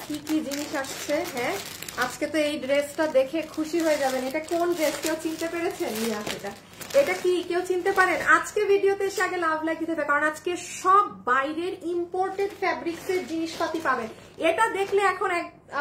কি কি জিনিস আসছে। হ্যাঁ, আজকে তো এই ড্রেসটা দেখে খুশি হয়ে যাবেন। এটা কোন ড্রেস কেউ চিনতে পেরেছেন? এটা কি কেউ চিনতে পারেন? আজকে ভিডিওতে এসে আগে লাভ লাইক দিতে হবে, কারণ আজকে সব বাইরের ইম্পোর্টেড ফ্যাব্রিক্স এর জিনিসপাতি পাবেন। এটা দেখলে এখন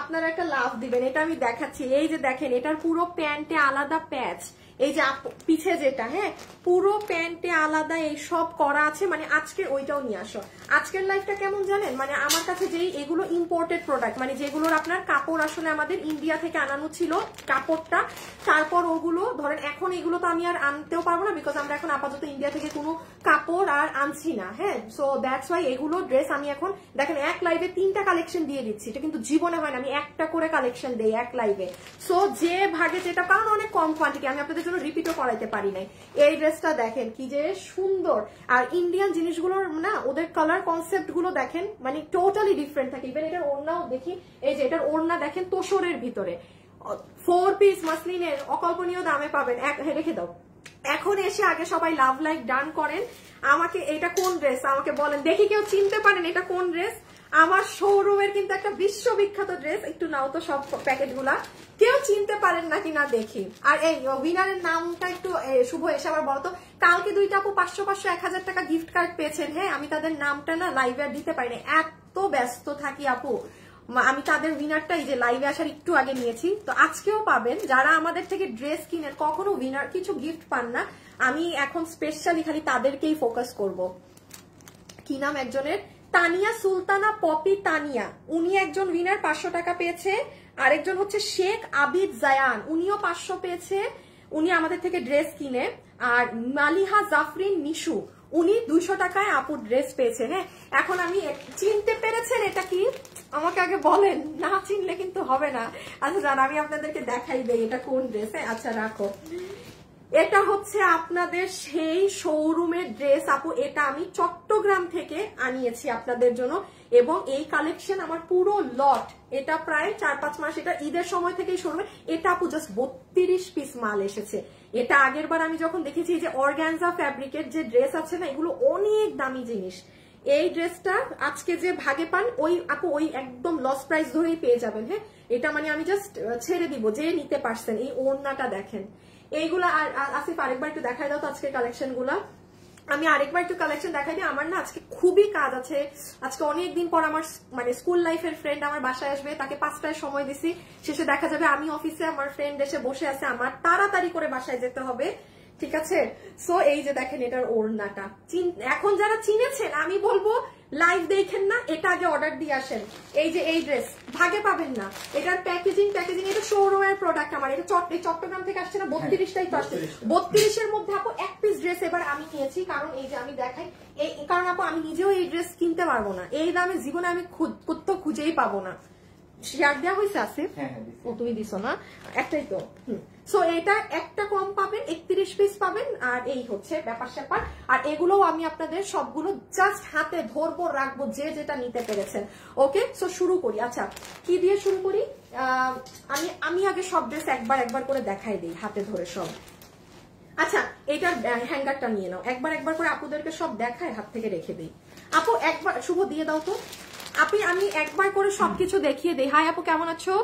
আপনারা একটা লাভ দিবেন। এটা আমি দেখাচ্ছি, এই যে দেখেন, এটার পুরো প্যান্টে আলাদা প্যাচ, এই যে পিছে যেটা, হ্যাঁ পুরো প্যান্টে আলাদা এই সব করা আছে। মানে আজকে ওইটাও নিয়ে আসো। আজকের লাইফটা কেমন জানেন, মানে আমার কাছে যেই এগুলো ইম্পোর্টেড প্রোডাক্ট, মানে যেগুলোর আপনার কাপড় আসলে আমাদের ইন্ডিয়া থেকে আনানো ছিল কাপড়টা, তারপর ওগুলো ধরেন এখন এগুলো তো আমি আর আনতেও পারবো না, বিকজ আমরা এখন আপাতত ইন্ডিয়া থেকে কোনো কাপড় আর আনছি না। হ্যাঁ, সো দ্যাটস ওয়াই এগুলো ড্রেস আমি এখন দেখেন এক লাইভে 3টা কালেকশন দিয়ে দিচ্ছি। এটা কিন্তু জীবনে হয় না, আমি একটা করে কালেকশন দেই এক লাইভে। সো যে ভাগে যেটা, কারণ অনেক কম কোয়ান্টিটি, আমি আপনাদের জন্য রিপিটও করাইতে পারি নাই। এই ড্রেসটা দেখেন কি যে সুন্দর, আর ইন্ডিয়ান জিনিসগুলোর না ওদের কালার কনসেপ্ট গুলো দেখেন, মানে টোটালি ডিফারেন্ট থাকে। ইভেন এটার ওড়নাও দেখি, এই যে এটার ওড়না দেখেন তোষরের ভিতরে, 4 পিস মাসলিনের অকল্পনীয় দামে পাবেন। রেখে দাও। এখন এসে আগে সবাই লাভ লাইক ডান করেন। আমাকে এটা কোন ড্রেস আমাকে বলেন দেখি, কেউ চিনতে পারেন এটা কোন ড্রেস? আমার শোরুমের কিন্তু একটা বিশ্ববিখ্যাত ড্রেস। একটু নাও তো সব প্যাকেট গুলা, কেউ চিনতে পারেন নাকি না দেখি। আর এই উইনারের নামটা একটু শুভ এসে আবার বলতো। কালকে 2টা আপু 500 1000 টাকা গিফট কার্ড পেয়েছেন। হ্যাঁ, আমি তাদের নামটা না লাইভে আর দিতে পারি না, এত ব্যস্ত থাকি আপু। আমি তাদের উইনারটা এই যে লাইভে আসার একটু আগে নিয়েছি, তো আজকেও পাবেন। যারা আমাদের থেকে ড্রেস কিনেন কখনো উইনার কিছু গিফট পান না, আমি এখন স্পেশালি খালি তাদেরকেই ফোকাস করব। কি নাম একজনের? তানিয়া সুলতানা পপি তানিয়া, উনি একজন উইনার 500 টাকা পেয়েছে। আরেকজন হচ্ছে শেখ আবিদ জায়ান, উনিও 500 পেয়েছে, উনি আমাদের থেকে ড্রেস কিনে। আর মালিহা জাফরিন নিশু, উনি 200 টাকায় আপুর ড্রেস পেয়েছে। হ্যাঁ, এখন আমি চিনতে পেরেছেন এটা কি আমাকে আগে বলেন, না চিনলে কিন্তু হবে না। আচ্ছা জান, আমি আপনাদেরকে দেখাই দেই এটা কোন ড্রেস। আচ্ছা রাখো, এটা হচ্ছে আপনাদের সেই শোরুমের ড্রেস আপু। এটা আমি চট্টগ্রাম থেকে আনিয়েছি আপনাদের জন্য, এবং এই কালেকশন আমার পুরো লট, এটা প্রায় 4-5 মাস, এটা ঈদের সময় থেকেই শোরুমে। এটা আপু জাস্ট 32 পিস মাল এসেছে। এটা আগের বার আমি যখন দেখেছি যে অর্গানজা ফ্যাব্রিকের যে ড্রেস আছে না, এগুলো অনেক দামি জিনিস। এই ড্রেসটা আজকে যে ভাগে পান ওই আপু ওই একদম লস প্রাইস ধরেই পেয়ে যাবেন। হ্যাঁ, এটা মানে আমি জাস্ট ছেড়ে দিব যে নিতে পারছেন। এই ওড়নাটা দেখেন, এইগুলা। আর আসিফ আরেকবার একটু দেখাই দাও তো আজকে কালেকশন গুলা। আমি আরেকবার একটু কালেকশন দেখাই দিই। আমার না আজকে খুবই কাজ আছে। আজকে অনেকদিন পর আমার মানে স্কুল লাইফের ফ্রেন্ড আমার বাসায় আসবে, তাকে 5টায় সময় দিছি, শেষে দেখা যাবে আমি অফিসে, আমার ফ্রেন্ড এসে বসে আছে, আমার তাড়াতাড়ি করে বাসায় যেতে হবে। ঠিক আছে, সো এই যে দেখেন এটার ওড়নাটা, এখন যারা চিনেছেন আমি বলবো লাইভ দেখেন না, এটা আগে অর্ডার দিয়ে আসেন। এই যে এই ড্রেস ভাগে পাবেন না, এটার প্যাকেজিং এটা শোরুমের প্রোডাক্ট আমার। এটা চট্টগ্রাম থেকে আসছে না, 32টাই তো আসছে। 32-এর মধ্যে আপু 1 পিস ড্রেস এবার আমি নিয়েছি, কারণ এই যে আমি দেখাই, এই কারণ আপু আমি নিজেও এই ড্রেস কিনতে পারবো না, এই দামে জীবনে আমি কোথাও খুঁজেই পাবো না। শেয়ার দেওয়া হয়েছে আসিফ? ও তুমি দিছো না, একটাই তো। সো এটা একটা কম পাবেন, 31 পিস পাবেন। আর এই হচ্ছে ব্যাপার স্যাপার। আর এগুলোও আমি আপনাদের সবগুলো জাস্ট হাতে ধরবো, রাখবো, যে যেটা নিতে পেরেছেন। ওকে, সো শুরু করি। আচ্ছা কি দিয়ে শুরু করি? আমি আগে সব ড্রেস একবার করে দেখাই দিই হাতে ধরে সব। আচ্ছা, এইটার হ্যাঙ্গারটা নিয়ে নাও, একবার করে আপুদেরকে সব দেখায়, হাত থেকে রেখে দিই। আপু একবার শুভ দিয়ে দাও তো। আমি একবার করে সবকিছু দেখিয়ে দেই। হাই আপু, কেমন আছো?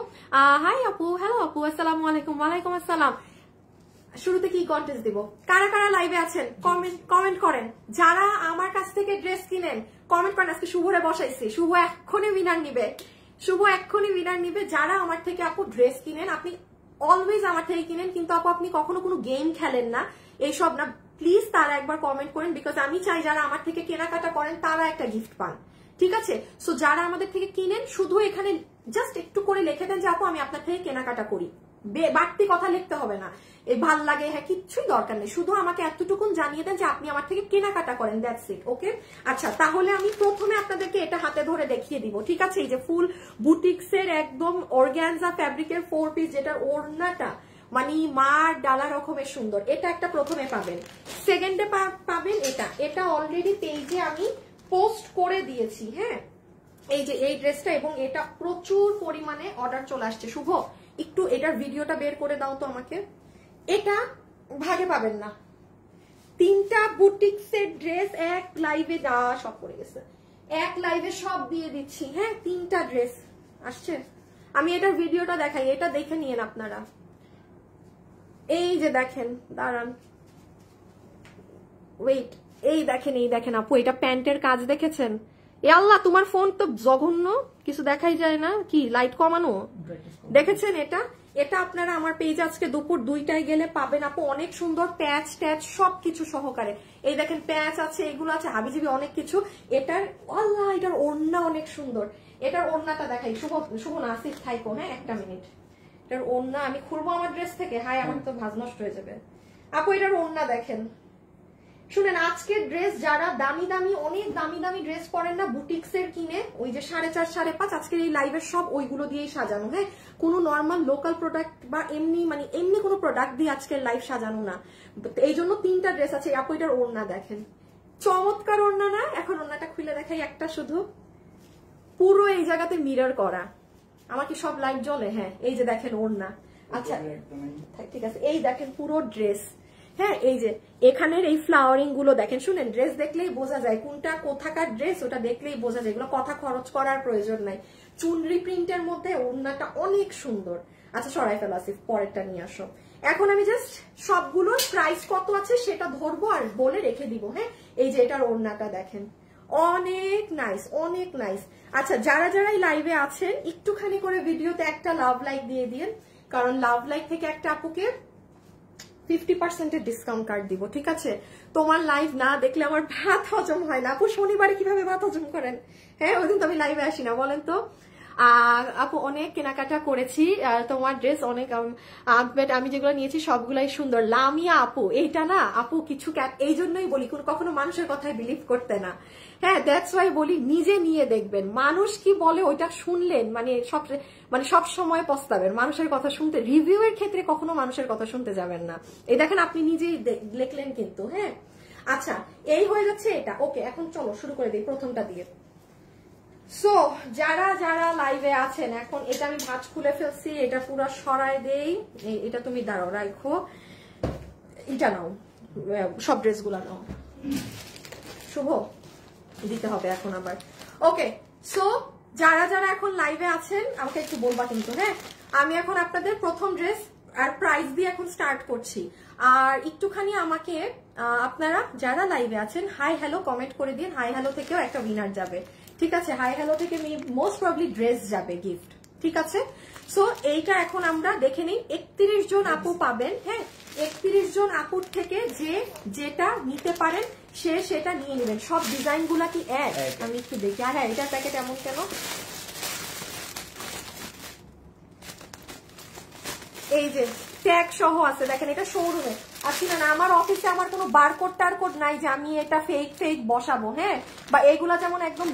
হাই আপু, হ্যালো আপু, আসসালামু আলাইকুম। ওয়ালাইকুম আসসালাম। শুরুতে কি কন্টেস্ট দিব? কারা কারা লাইভে আছেন কমেন্ট করেন। যারা আমার কাছ থেকে ড্রেস কিনেন কমেন্ট করেন। আজকে শুভরে বসাইছি, শুভ এক্ষুনি উইনার নিবে। যারা আমার থেকে আপু ড্রেস কিনেন, আপনি অলওয়েজ আমার থেকে কিনেন, কিন্তু আপু আপনি কখনো কোনো গেম খেলেন না, এইসব না, প্লিজ তারা একবার কমেন্ট করেন, বিকজ আমি চাই যারা আমার থেকে কেনাকাটা করেন তারা একটা গিফট পান। ঠিক আছে, সো যারা আমাদের থেকে কিনেন শুধু এখানে জাস্ট একটু করে লিখে দেন যে আপু আমি আপনার থেকে কেনাকাটা করি, বাড়তি কথা লিখতে হবে না, ভাল লাগে, হ্যাঁ কিচ্ছুই দরকার নেই, শুধু আমাকে এতটুকুন জানিয়ে দেন যে আপনি আমার থেকে কেনাকাটা করেন, দ্যাটস ইট। ওকে, আচ্ছা তাহলে আমি প্রথমে আপনাদেরকে এটা হাতে ধরে দেখিয়ে দিব। ঠিক আছে, এই যে ফুল বুটিক্সের একদম অর্গানজা ফ্যাব্রিকের 4 পিস, যেটার ওড়নাটা মানে মার ডালা রকমের সুন্দর, এটা একটা প্রথমে পাবেন। সেকেন্ডে পাবেন এটা অলরেডি পেজে আমি পোস্ট করে দিয়েছি। হ্যাঁ, এই যে এই ড্রেসটা, এবং এটা প্রচুর পরিমাণে অর্ডার চলে আসছে। শুভ একটু এটার ভিডিওটা বের করে দাও তো আমাকে। এটা ভাগে পাবেন না, 3টা বুটিক্সের ড্রেস এক লাইভে সব পড়ে গেছে, এক লাইভে সব দিয়ে দিচ্ছি। হ্যাঁ, 3টা ড্রেস আসছে? আমি এটার ভিডিওটা দেখাই, এটা দেখে নিয়েন আপনারা। এই যে দেখেন, দাঁড়ান, ওয়েট, এই দেখেন আপু, এটা প্যান্টের কাজ দেখেছেন? এ আল্লাহ, তোমার ফোন তো জঘন্য, কিছু দেখাই যায় না, কি লাইট কমানো? দেখেছেন এটা? এটা আপনারা আমার পেজ আজকে দুপুর 2টায় গেলে পাবেন আপু, অনেক সুন্দর প্যাচ ট্যাচ সবকিছু সহকারে। এই দেখেন প্যাচ আছে, এগুলো আছে, হাবিজাবি অনেক কিছু। এটার আল্লাহ, এটার ওড়না অনেক সুন্দর। এটার ওড়নাটা দেখাই, শুভ নাসির থাইকো, হ্যাঁ 1টা মিনিট। এটার ওড়না আমি খুলবো আমার ড্রেস থেকে, হাই আমার তো ভাজ নষ্ট হয়ে যাবে আপু। এটার ওড়না দেখেন, শুনেন, আজকের ড্রেস যারা দামি দামি, অনেক দামি দামি ড্রেস পরেন না বুটিক্স এর কিনে, ওই যে 4.5 5.5, আজকের এই লাইভের সব ওইগুলো দিয়েই সাজানো, হ্যাঁ, কোনো নর্মাল লোকাল প্রোডাক্ট বা এমনি মানে এমনি কোনো প্রোডাক্ট দিয়ে আজকের লাইভ সাজানো না। এই জন্য 3টা ড্রেস আছে আপু। এটার ওড়না দেখেন, চমৎকার ওড়না না? এখন ওড়নাটা খুলে দেখাই, একটা শুধু, পুরো এই জায়গাতে মিরর করা। আমার কি সব লাইট জ্বলে? হ্যাঁ, এই যে দেখেন ওড়না। আচ্ছা ঠিক আছে, এই দেখেন পুরো ড্রেস, হ্যাঁ, এই যে এখানের এই ফ্লাওয়ারিং গুলো দেখেন। শুনেন, ড্রেস দেখলেই বোঝা যায় কোনটা কোথাকার ড্রেস, ওটা দেখলেই বোঝা যায়, এগুলো কথা খরচ করার প্রয়োজন নাই। চুনরি প্রিন্টের মধ্যে ওড়নাটা অনেক সুন্দর। আচ্ছা সরাই ফেলা, আসিফ পরেরটা নিয়ে আসো। এখন আমি জাস্ট সবগুলোর প্রাইস কত আছে সেটা ধরবো আর বলে রেখে দিব, হ্যাঁ। এই যে এটার ওড়নাটা দেখেন, অনেক নাইস, অনেক নাইস। আচ্ছা যারা যারাই লাইভে আছেন একটুখানি করে ভিডিওতে একটা লাভ লাইক দিয়ে দিন, কারণ লাভ লাইক থেকে একটা আপুকে 50% ডিসকাউন্ট কার্ড দিব, ঠিক আছে? তোমার লাইভ না দেখলে আমার ভাত হজম হয় না আপু। শনিবারে কিভাবে ভাত হজম করেন? হ্যাঁ, ওই দিন তো আমি লাইভে আসি না, বলেন তো। আপু অনেক কেনাকাটা করেছি, তোমার ড্রেস অনেক, আমি যেগুলো নিয়েছি সবগুলাই সুন্দর। লামিয়া আপু, এইটা না আপু কিছু এই জন্যই বলি কখনো মানুষের কথায় বিলিভ করতে না, হ্যাঁ, দ্যাটস ওয়াই বলি নিজে নিয়ে দেখবেন। মানুষ কি বলে ওইটা শুনলেন মানে সব সময় পস্তাবেন মানুষের কথা শুনতে। রিভিউ এর ক্ষেত্রে কখনো মানুষের কথা শুনতে যাবেন না। এই দেখেন আপনি নিজেই দেখলেন কিন্তু, হ্যাঁ। আচ্ছা এই হয়ে যাচ্ছে এটা, ওকে। এখন চলো শুরু করে দিই প্রথমটা দিয়ে। সো যারা যারা লাইভে আছেন, এখন এটা আমি ভাঁজ খুলে ফেলছি, এটা পুরো সরাই দেই। এটা তুমি দাঁড়াও, রাখো, এটা নাও, সব ড্রেসগুলো নাও। শুভ দিতে হবে এখন আবার, ওকে। সো যারা যারা এখন লাইভে আছেন আমাকে একটু বলবা কিন্তু, হ্যাঁ। আমি এখন আপনাদের প্রথম ড্রেস আর প্রাইস দিয়ে এখন স্টার্ট করছি। আর একটুখানি আমাকে আপনারা যারা লাইভে আছেন হাই হ্যালো কমেন্ট করে দিন। হাই হ্যালো থেকেও একটা উইনার যাবে, ঠিক আছে? হাই হ্যালো থেকে মোস্ট প্রবাবলি ড্রেস যাবে, গিফট, ঠিক আছে? সো এইটা এখন আমরা দেখে নিই। 31 জন আপু পাবেন, হ্যাঁ। 31 জন আপুর থেকে যেটা নিতে পারেন সেটা নিয়ে নেবেন। সব ডিজাইন গুলা কি এক? আমি একটু দেখি। হ্যাঁ, এটার প্যাকেট এমন কেন? এই যে ট্যাগ সহ আছে, দেখেন, এটা শোরুমে। আচ্ছা না, আমার অফিসে আমার কোনো বারকোড টারকোড নাই যে আমি এটা ফেক বসাবো, হ্যাঁ। বা এগুলা যেমন একদম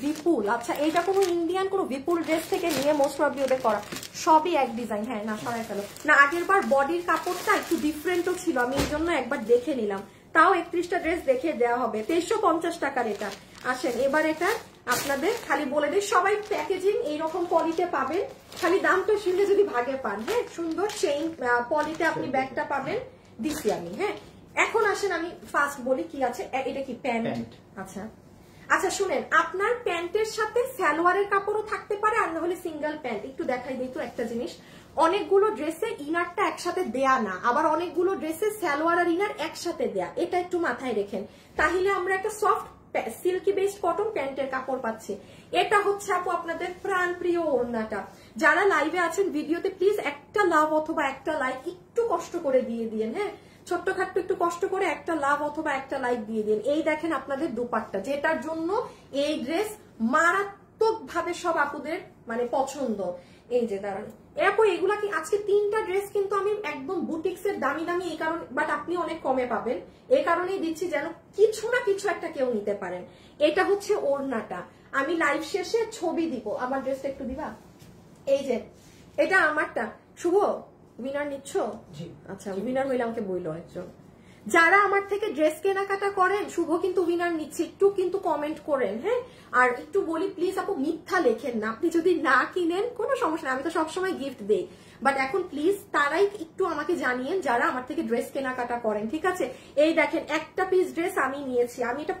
বিপুল, আচ্ছা এইটা কোনো ইন্ডিয়ান কোনো বিপুল ড্রেস থেকে নিয়ে মোস্ট প্রবাবলি ওদের করা, সবই এক ডিজাইন। হ্যাঁ না, সরাই ফেলো না, আগের বার বডির কাপড়টা একটু ডিফারেন্টও ছিল, আমি এই জন্য একবার দেখে নিলাম। তাও 31টা ড্রেস দেখে দেওয়া হবে, 2350 টাকার এটা। আসেন এবার এটা আপনাদের খালি বলে দিই, সবাই প্যাকেজিং এইরকম পলিতে পাবেন, খালি দামটা শুনলে যদি ভাগে পান, হ্যাঁ। সুন্দর চেইন পলিতে আপনি ব্যাগটা পাবেন, দিচ্ছি আমি, হ্যাঁ। এখন আসেন আমি ফার্স্ট বলি কি আছে। এটা কি প্যান্ট? আচ্ছা আচ্ছা শুনেন, আপনার প্যান্টের সাথে সালোয়ারের কাপড়ও থাকতে পারে, আর না হলে সিঙ্গেল প্যান্ট। একটু দেখাই দিই তো একটা জিনিস, অনেকগুলো ড্রেসে ইনারটা একসাথে দেয়া না, আবার অনেকগুলো ড্রেসে সালোয়ার আর ইনার একসাথে দেয়া, এটা একটু মাথায় রেখেন। তাহলে আমরা একটা সফট সিল্কি বেসড কটন প্যান্টের কাপড় পাচ্ছি। এটা হচ্ছে আপু আপনাদের প্রাণ প্রিয় ওড়নাটা। যারা লাইভে আছেন ভিডিওতে প্লিজ একটা লাভ অথবা একটা লাইক একটু কষ্ট করে দিয়ে দিন, হ্যাঁ। ছোট্টখাট্ট একটু কষ্ট করে একটা লাভ অথবা একটা লাইক দিয়ে দিন। এই দেখেন আপনাদের দুপাট্টা, যেটার জন্য এই ড্রেস মারাত্মক ভাবে সব আপুদের মানে পছন্দ। এই যে দাঁড়ান আপু, এগুলা কি আজকে 3টা ড্রেস কিন্তু আমি একদম বুটিক্স এর দামি দামি, এই কারণে, বাট আপনি অনেক কমে পাবেন, এই কারণেই দিচ্ছি যেন কিছু না কিছু একটা কেউ নিতে পারেন। এটা হচ্ছে ওড়নাটা, আমি লাইভ শেষে ছবি দিব। আমার ড্রেসটা একটু দিবা? এই যে এটা আমারটা। শুভ উইনার নিচ্ছ? আচ্ছা উইনার হইলে আমাকে বইলো একজন। যারা আমার থেকে ড্রেস কেনাকাটা করেন, শুভ কিন্তু উইনার নিচ্ছে, একটু কিন্তু কমেন্ট করেন, হ্যাঁ। আর একটু বলি প্লিজ আপু মিথ্যা লেখেন না, আপনি যদি না কিনেন কোনো সমস্যা নেই, আমি তো সবসময় গিফট দেই, বাট এখন প্লিজ তারাই একটু আমাকে জানিয়েন যারা আমার থেকে ড্রেস কেনাকাটা করেন, ঠিক আছে? এই দেখেন একটা পিস ড্রেস আমি নিয়েছি, আমি এটা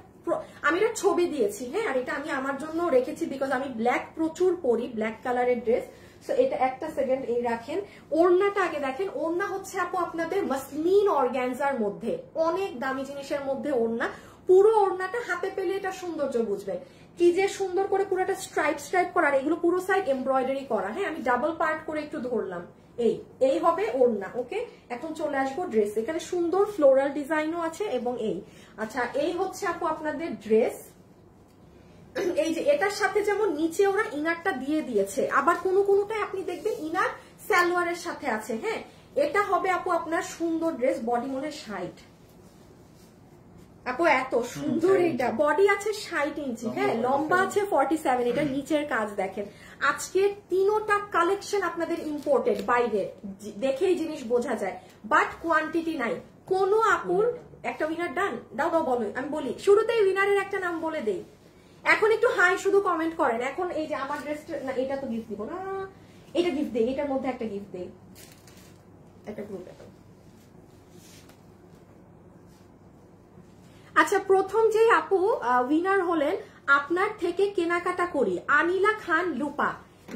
আমি এটা ছবি দিয়েছি, হ্যাঁ, আর এটা আমি আমার জন্য রেখেছি বিকজ আমি ব্ল্যাক প্রচুর পরি, ব্ল্যাক কালারের ড্রেস। সো এটা একটা সেকেন্ড এই রাখেন। ওড়নাটা আগে দেখেন, ওড়না হচ্ছে আপু আপনাদের মাসলিন অর্গানজার মধ্যে, অনেক দামি জিনিসের মধ্যে ওড়না। পুরো ওড়নাটা হাতে পেলে এটা সৌন্দর্য বুঝবেন, কি যে সুন্দর করে পুরোটা স্ট্রাইপ স্ট্রাইপ করা, এগুলো পুরো সাইড এমব্রয়ডারি করা, হ্যাঁ, আমি ডাবল পার্ট করে একটু ধরলাম। এই হবে ওড়না। ওকে, এখন চলে আসবো ড্রেস। এখানে সুন্দর ফ্লোরাল ডিজাইনও আছে এবং আচ্ছা এই হচ্ছে আপু আপনাদের ড্রেস। এই যে এটার সাথে যেমন নিচে ওরা ইনারটা দিয়ে দিয়েছে, আবার কোনোটাই আপনি দেখবেন ইনার সালোয়ারের সাথে আছে, হ্যাঁ। এটা হবে আপু আপনার সুন্দর ড্রেস, বডি মনে 60 আপু, এত সুন্দর। এটা বডি আছে 60 ইঞ্চি, হ্যাঁ, লম্বা আছে 47। এটা নিচের কাজ দেখেন। আজকে তিনোটা কালেকশন আপনাদের ইম্পোর্টেড, বাইরে দেখেই জিনিস বোঝা যায়, বাট কোয়ান্টিটি নাই। কোন আপুর একটা উইনার ডান দাও বলো, আমি বলি শুরুতেই উইনারের একটা নাম বলে দেই। এখন একটু হাই শুধু কমেন্ট করেন। এখন এই যে আমার ড্রেসটা, না এটা তো গিফট দিব না, এটা গিফট দেই, এটার মধ্যে একটা গিফট দেই, একটা গ্রুপ। আচ্ছা, প্রথম যে আপু উইনার হলেন, আপনার থেকে কেনাকাটা করি, আনিলা খান লুপা।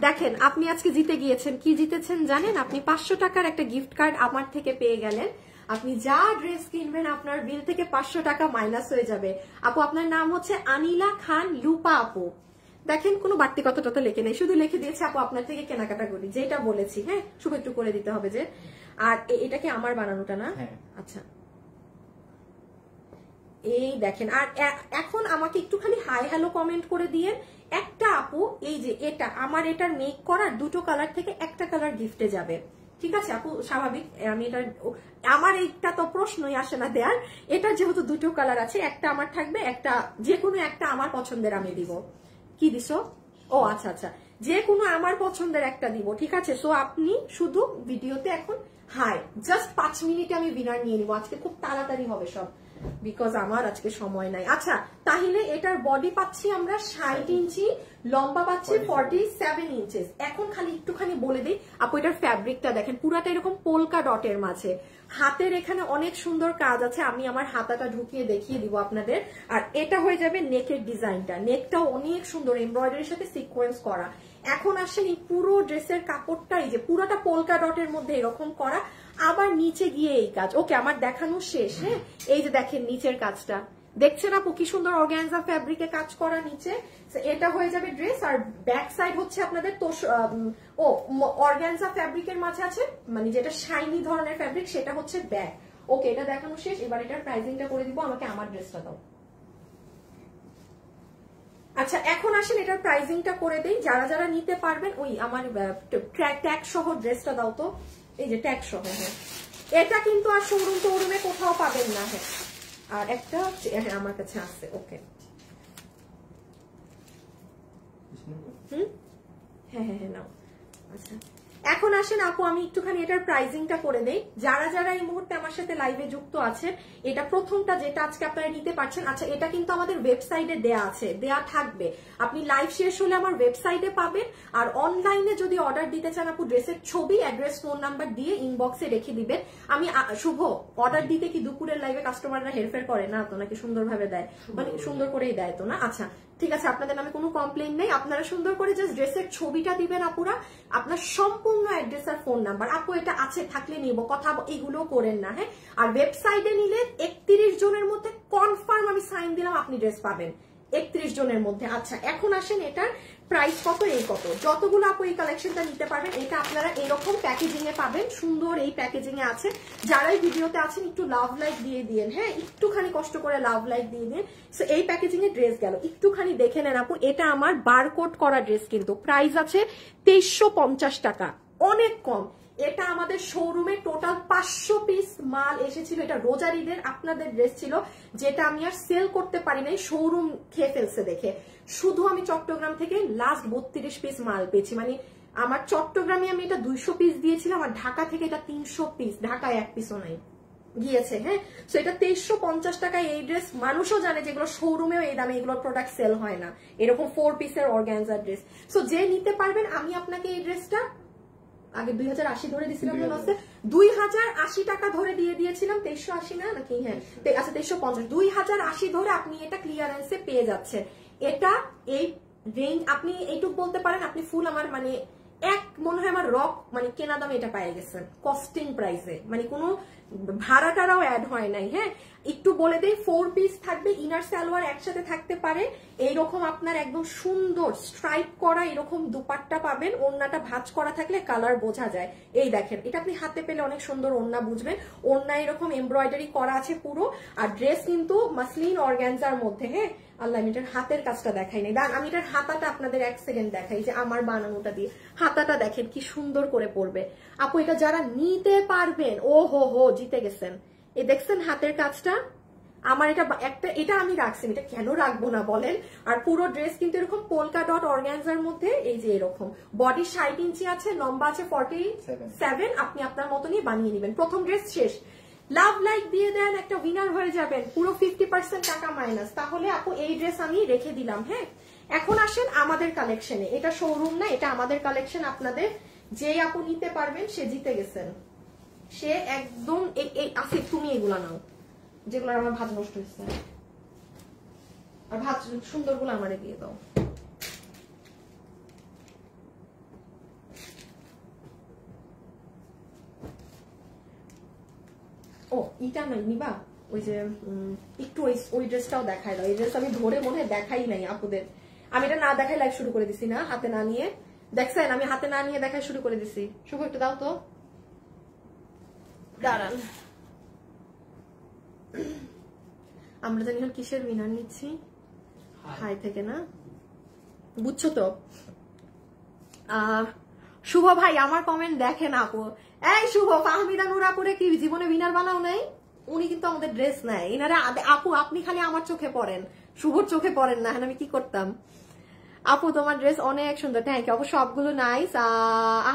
দেখেন আপনি আজকে জিতে গিয়েছেন। কি জিতেছেন জানেন? আপনি 500 টাকার একটা গিফট কার্ড আমার থেকে পেয়ে গেলেন। আপনি যা ড্রেস কিনবেন আপনার বিল থেকে 500 টাকা মাইনাস হয়ে যাবে। আপু আপনার নাম হচ্ছে আনিলা খান লুপা আপু। দেখেন কোনো বাড়তি কথাটা তো লেখে নেই, শুধু লিখে দিয়েছে আপু আপনার থেকে কেনাকাটা করি, যেটা বলেছি, হ্যাঁ, শুধু একটু করে দিতে হবে যে। আর এটা কি আমার বানানোটা না? আচ্ছা, এই দেখেন। আর এখন আমাকে একটুখানি হাই হ্যালো কমেন্ট করে দিয়ে একটা আপু, এই যে এটা আমার, এটার মেক করার দুটো কালার থেকে একটা কালার গিফটে যাবে, ঠিক আছে আপু? স্বাভাবিক, আমি এটা, আমার এইটা তো প্রশ্নই আসে না দেয়ার। এটা যেহেতু দুটো কালার আছে, একটা আমার থাকবে, একটা যে কোনো একটা আমার পছন্দের আমি দিব। কি দিছো? ও আচ্ছা আচ্ছা, যে কোনো আমার পছন্দের একটা দিব, ঠিক আছে? সো আপনি শুধু ভিডিওতে এখন হাই, জাস্ট 5 মিনিটে আমি উইনার নিয়ে নিব। আজকে খুব তাড়াতাড়ি হবে সব, বিকজ আমার আজকে সময় নাই। আচ্ছা, তাহলে এটার বডি পাচ্ছি আমরা 60 ইঞ্চি, লম্বা পাচ্ছি 47 ইঞ্চেস। এখন খালি একটুখানি বলে দিই আপু, এটার ফ্যাব্রিকটা দেখেন, পুরাটা এরকম পোলকা ডটের মাঝে, হাতের এখানে অনেক সুন্দর কাজ আছে। আমি আমার হাতাটা ঢুকিয়ে দেখিয়ে দিব আপনাদের। আর এটা হয়ে যাবে নেকের ডিজাইনটা, নেকটাও অনেক সুন্দর এমব্রয়ডারির সাথে সিকোয়েন্স করা। এখন আসেন এই পুরো ড্রেসের কাপড়টা, এই যে পুরোটা পোলকা ডটের মধ্যে এরকম করা, আবার নিচে গিয়ে এই কাজ। ওকে, আমার দেখানো শেষ, হ্যাঁ। এই যে দেখেন নিচের কাজটা দেখছেন আপু, কি সুন্দর অর্গানজা ফ্যাব্রিকে কাজ করা নিচে। এটা হয়ে যাবে ড্রেস। আর ব্যাক সাইড হচ্ছে আপনাদের তো অর্গানজা ফ্যাব্রিকের মাঝে আছে, মানে যেটা শাইনি ধরনের ফ্যাব্রিক, সেটা হচ্ছে ব্যাক। ওকে, এটা দেখানো শেষ। এবার এটার প্রাইসিংটা করে দিব। আমাকে আমার ড্রেসটা দাও। আচ্ছা, এখন আসেন এটার প্রাইসিংটা করে দেই। যারা যারা নিতে পারবেন, ওই আমার ট্যাগ সহ ড্রেসটা দাও তো, এই যে ট্যাগ সহ। হ্যাঁ, এটা কিন্তু আর শোরুম টোরুমে কোথাও পাবেন না। হ্যাঁ, আর একটা আমার কাছে আছে। ওকে, হ্যাঁ হ্যাঁ হ্যাঁ, নাও। আচ্ছা, এখন আসেন আপু আমি একটুখানি এটার প্রাইসিংটা করে দেই। যারা যারা এই মুহূর্তে আমার সাথে লাইভে যুক্ত আছেন, এটা প্রথমটা যেটা আজকে আপনারা নিতে পারছেন। আচ্ছা, এটা কিন্তু আমাদের ওয়েবসাইটে দেয়া আছে, দেয়া থাকবে। আপনি লাইভ শেষ হলে আমার ওয়েবসাইটে পাবেন। আর অনলাইনে যদি অর্ডার দিতে চান আপু, ড্রেসের ছবি, অ্যাড্রেস, ফোন নাম্বার দিয়ে ইনবক্সে রেখে দিবেন। আমি শুভ, অর্ডার দিতে কি দুপুরের লাইভে কাস্টমাররা হেরফের করে না তো, নাকি সুন্দরভাবে দেয়? মানে সুন্দর করেই দেয় তো না? আচ্ছা ঠিক আছে, আপনাদের নামে কোনো কমপ্লেন নেই। আপনারা সুন্দর করে জাস্ট ড্রেসের ছবিটা দিবেন আপুরা, আপনার সম্পূর্ণ অ্যাড্রেস আর ফোন নাম্বার। আপু এটা আছে থাকলে নিব, কথা এগুলো করেন না, হ্যাঁ। আর ওয়েবসাইটে নিলে 31 জনের মধ্যে কনফার্ম আমি সাইন দিলাম আপনি ড্রেস পাবেন, 31 জনের মধ্যে। আচ্ছা, এখন আসেন এটার প্রাইস কত, এই কত। যতগুলো আপু এই কালেকশনটা নিতে পারবেন, এটা আপনারা এরকম প্যাকেজিং এ পাবেন, সুন্দর এই প্যাকেজিং এ আছে। যারা এই ভিডিওতে আছেন একটু লাভ লাইক দিয়ে দিয়েন, হ্যাঁ, একটুখানি কষ্ট করে লাভ লাইক দিয়ে দিন। সো এই প্যাকেজিং এ ড্রেস গেল, একটুখানি দেখে নেন আপু। এটা আমার বারকোড করা ড্রেস, কিন্তু প্রাইস আছে 2350 টাকা, অনেক কম। এটা আমাদের শোরুমে টোটাল 500 পিস মাল এসেছিল। এটা রোজার ঈদের আপনাদের ড্রেস ছিল, যেটা আমি আর সেল করতে পারি নাই, শোরুম খেয়ে ফেলছে দেখে। শুধু আমি চট্টগ্রাম থেকে লাস্ট 32 পিস মাল পেয়েছি। মানে আমার চট্টগ্রামে আমি এটা 200 পিস দিয়েছিলাম, আর ঢাকা থেকে এটা 300 পিস, ঢাকায় 1 পিসও নাই গিয়েছে, হ্যাঁ। সো এটা 2350 টাকায় এই ড্রেস। মানুষও জানে যেগুলো শোরুমেও এই দামে এগুলো প্রোডাক্ট সেল হয় না, এরকম 4 পিসের অর্গানজা ড্রেস। সো যে নিতে পারবেন, আমি আপনাকে এই ড্রেসটা আগে 2080 ধরে দিয়েছিলাম না লসে, 2080 টাকা ধরে দিয়ে দিয়েছিলাম, 2380 না নাকি, হ্যাঁ আচ্ছা 2350, 2080 ধরে আপনি এটা ক্লিয়ারেন্সে পেয়ে যাচ্ছেন। এটা এই রেঞ্জ আপনি এইটুক বলতে পারেন আপনি ফুল আমার মানে এক মনে হয় আমার রক মানে কেনা দামে এটা পেয়ে গেছেন কস্টিং প্রাইসে, মানে কোনো ভাড়া টাড়াও অ্যাড হয় নাই। হ্যাঁ একটু বলে দেই 4 পিস থাকবে, ইনার সালোয়ার একসাথে থাকতে পারে, এইরকম আপনার একদম সুন্দর স্ট্রাইপ করা এরকম দুপাট্টা পাবেন, ওড়নাটা ভাঁজ করা থাকলে কালার বোঝা যায়। এই দেখেন এটা আপনি হাতে পেলে অনেক সুন্দর ওড়না বুঝবেন, ওড়না এরকম এমব্রয়ডারি করা আছে পুরো, আর ড্রেস কিন্তু মাসলিন অর্গানজার মধ্যে। হ্যাঁ আল্লাহ আমি এটার হাতের কাজটা দেখাই নাই, আমি এটার হাতাটা আপনাদের 1 সেকেন্ড দেখাই, যে আমার বানানোটা দিয়ে হাতাটা দেখেন কি সুন্দর করে পড়বে। আপু এটা যারা নিতে পারবেন ও হো হো জিতে গেছেন। এই দেখছেন হাতের কাজটা আমার, এটা আমি রাখছি, এটা কেন রাখবো না বলেন। আর পুরো ড্রেস কিন্তু এরকম পোলকা ডট অর্গানজার মধ্যে, এই যে এরকম বডি 60 ইঞ্চি আছে, লম্বা আছে 47, আপনি আপনার মতনই বানিয়ে নেবেন। প্রথম ড্রেস শেষ, লাভ লাইক দিয়ে দেন, একটা উইনার হয়ে যাবেন, পুরো 50% টাকা মাইনাস। তাহলে আপু এই ড্রেস আমি রেখে দিলাম। হ্যাঁ এখন আসেন আমাদের কালেকশনে, এটা শোরুম না, এটা আমাদের কালেকশন। আপনাদের যে আপু নিতে পারবেন সে জিতে গেছেন, সে একদম এই আসিফ তুমি এগুলা নাও যেগুলো আমার ভাত নষ্ট হয়েছে, আর ভাত সুন্দরগুলো আমারে দিয়ে দাও। ও ইটা নাই নিবা, ওই যে একটু ওই ড্রেসটাও দেখাই দাও। এই ড্রেস আমি ধরে মনে হয় দেখাই নাই আপুদের, আমি এটা না দেখাই লাইভ শুরু করে দিছি না, হাতে না নিয়ে দেখছেন, আমি হাতে না নিয়ে দেখাই শুরু করে দিছি। শুভ একটু দাও তো, দাঁড়ান আমরা জানি এখন কিসের উইনার নিচ্ছি, হাই থেকে না, বুঝছো তো। শুভ ভাই আমার কমেন্ট দেখেন আপু, এই শুভ ফাহমিদা নুরাপুরে কি জীবনে উইনার বানাও নাই, উনি কিন্তু আমাদের ড্রেস নেয় এনারা। আপু আপনি খালি আমার চোখে পড়েন, শুভর চোখে পড়েন না, আমি কি করতাম। আপু তোমার ড্রেস অনেক সুন্দর, থ্যাংক ইউ আপু, সবগুলো নাইস।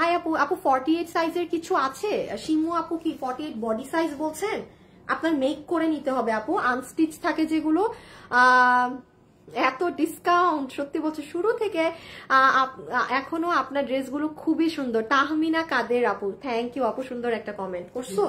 হাই আপু, আপু 48 সাইজের কিছু আছে? শিমু আপু কি 48 বডি সাইজ বলছেন? আপনার মেক করে নিতে হবে আপু, আনস্টিচ থাকে যেগুলো। এত ডিসকাউন্ট সত্যি বলছে শুরু থেকে এখনো আপনার ড্রেসগুলো খুবই সুন্দর। তাহমিনা কাদের আপু, থ্যাংক ইউ আপু, সুন্দর একটা কমেন্ট করছো।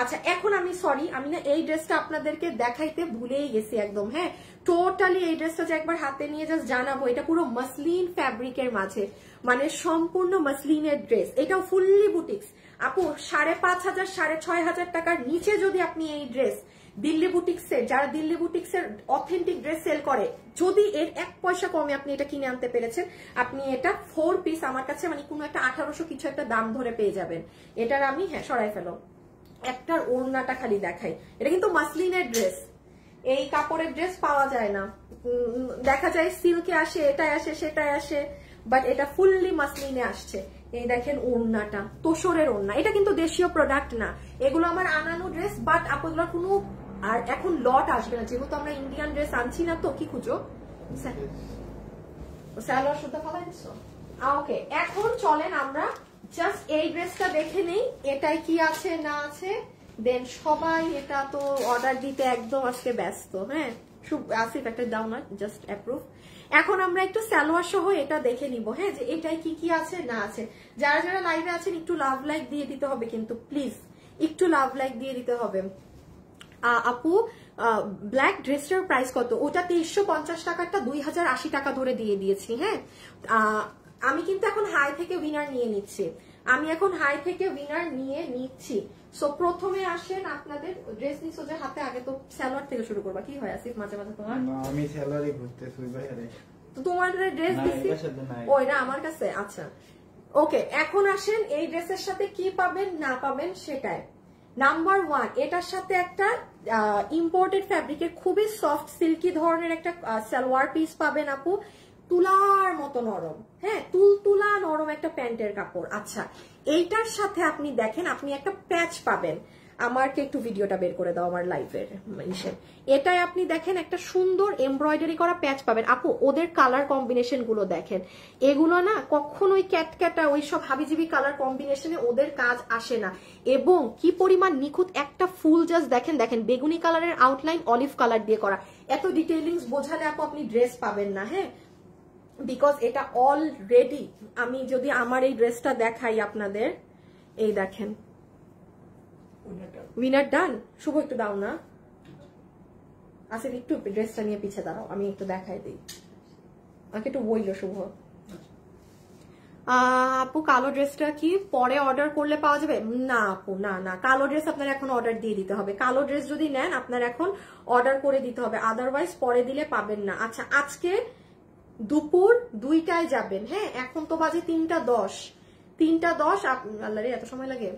আচ্ছা এখন আমি সরি, আমি না এই ড্রেসটা আপনাদেরকে দেখাইতে ভুলেই গেছি একদম। হ্যাঁ টোটালি এই ড্রেসটা যে একবার হাতে নিয়ে জাস্ট জানাবো, এটা পুরো মাসলিন ফ্যাব্রিকের মাঝে, মানে সম্পূর্ণ মাসলিনের ড্রেস, এটাও ফুললি বুটিক্স আপু। 5,500 6,500 টাকার নিচে যদি আপনি এই ড্রেস দিল্লি বুটিক্সের, যারা দিল্লি বুটিক্সের অথেন্টিক ড্রেস সেল করে, যদি এর 1 পয়সা কমে আপনি এটা কিনে আনতে পেরেছেন, আপনি এটা 4 পিস আমার কাছে মানে কোনো একটা 1800 কিছু একটা দাম ধরে পেয়ে যাবেন। এটার আমি হ্যাঁ সরাই ফেলো, একটার ওড়নাটা খালি দেখাই, এটা কিন্তু মাসলিনের ড্রেস, এই কাপড়ের ড্রেস পাওয়া যায় না, দেখা যায় সিল্কে আসে, এটায় আসে সেটায় আসে, বাট এটা ফুললি মাসলিনে আসছে। এই দেখেন ওড়নাটা, তোসরের ওড়না, এটা কিন্তু দেশীয় প্রোডাক্ট না, এগুলো আমার আনানো ড্রেস, বাট আপনাগুলোর কোনো আর এখন লট আসবে না, যেহেতু আমরা ইন্ডিয়ান ড্রেস আনছি না। তো কি খুঁজো, সালোয়ার সুতা ফালাই দিছো। ওকে এখন চলেন আমরা জাস্ট এই ড্রেসটা দেখে নেই, এটাই কি আছে না আছে, দেন সবাই এটা তো অর্ডার দিতে একদম আজকে ব্যস্ত। হ্যাঁ আসিফ একটা দাও না, জাস্ট অ্যাপ্রুভ। এখন আমরা একটু সালোয়ার সহ এটা দেখে নিব, হ্যাঁ যে এটাই কি কি আছে না আছে। যারা যারা লাইভে আছেন একটু লাভ লাইক দিয়ে দিতে হবে কিন্তু প্লিজ, একটু লাভ লাইক দিয়ে দিতে হবে। আপু ব্ল্যাক ড্রেসটার প্রাইস কত? ওটা 2350 টাকাটা 2080 টাকা ধরে দিয়ে দিয়েছি। হ্যাঁ আমি কিন্তু এখন হাই থেকে উইনার নিয়ে নিচ্ছি, আমি এখন হাই থেকে উইনার নিয়ে নিচ্ছি। সো প্রথমে আসেন আপনাদের ড্রেস নিছো যে হাতে, আগে তো সালোয়ার থেকে শুরু করবা। কি হয় আসিফ মাঝে মাঝে তোমার? না আমি সালোয়ারই ঘুরতেছি বাইরে, তো তোমার ড্রেস দিছি ওই না আমার কাছে। আচ্ছা ওকে এখন আসেন এই ড্রেসের সাথে কি পাবেন না পাবেন সেটাই। নাম্বার 1 এটার সাথে একটা ইম্পোর্টেড ফ্যাব্রিকের খুবই সফট সিল্কি ধরনের একটা সালোয়ার পিস পাবেন আপু, তুলার মতো নরম। হ্যাঁ তুলা নরম একটা প্যান্টের কাপড়। আচ্ছা এইটার সাথে আপনি দেখেন আপনি একটা প্যাচ পাবেন, আমাকে একটু ভিডিওটা বের করে দাও আমার লাইভের ইসে। এটাই আপনি দেখেন একটা সুন্দর এমব্রয়ডারি করা প্যাচ পাবেন আপু। ওদের কালার কম্বিনেশন গুলো দেখেন, এগুলো না কখনোই ক্যাটক্যাটা ওই সব হাবিজিবি কালার কম্বিনেশনে ওদের কাজ আসে না, এবং কি পরিমাণ নিখুঁত একটা ফুল জাস্ট দেখেন, দেখেন বেগুনি কালারের আউটলাইন অলিভ কালার দিয়ে করা, এত ডিটেইলিংস বোঝালে আপু আপনি ড্রেস পাবেন না। হ্যাঁ বিকজ এটা অলরেডি, আমি যদি আমার এই ড্রেসটা দেখাই আপনাদের, এই দেখেন উইনার ডান। শুভ একটু দাও না, আচ্ছা একটু ড্রেসটা নিয়ে পিছিয়ে দাঁড়াও, আমি একটু দেখাই দিই, আমাকে একটু বইল শুভ। আপু কালো ড্রেসটা কি পরে অর্ডার করলে পাওয়া যাবে? না আপু, না না, কালো ড্রেস আপনার এখন অর্ডার দিয়ে দিতে হবে। কালো ড্রেস যদি নেন আপনার এখন অর্ডার করে দিতে হবে, আদারওয়াইজ পরে দিলে পাবেন না। আচ্ছা আজকে দুপুর 2টায় যাবেন, হ্যাঁ এখন তো বাজে 3:10, 3:10। আল্লাহ রে এত সময় লাগে,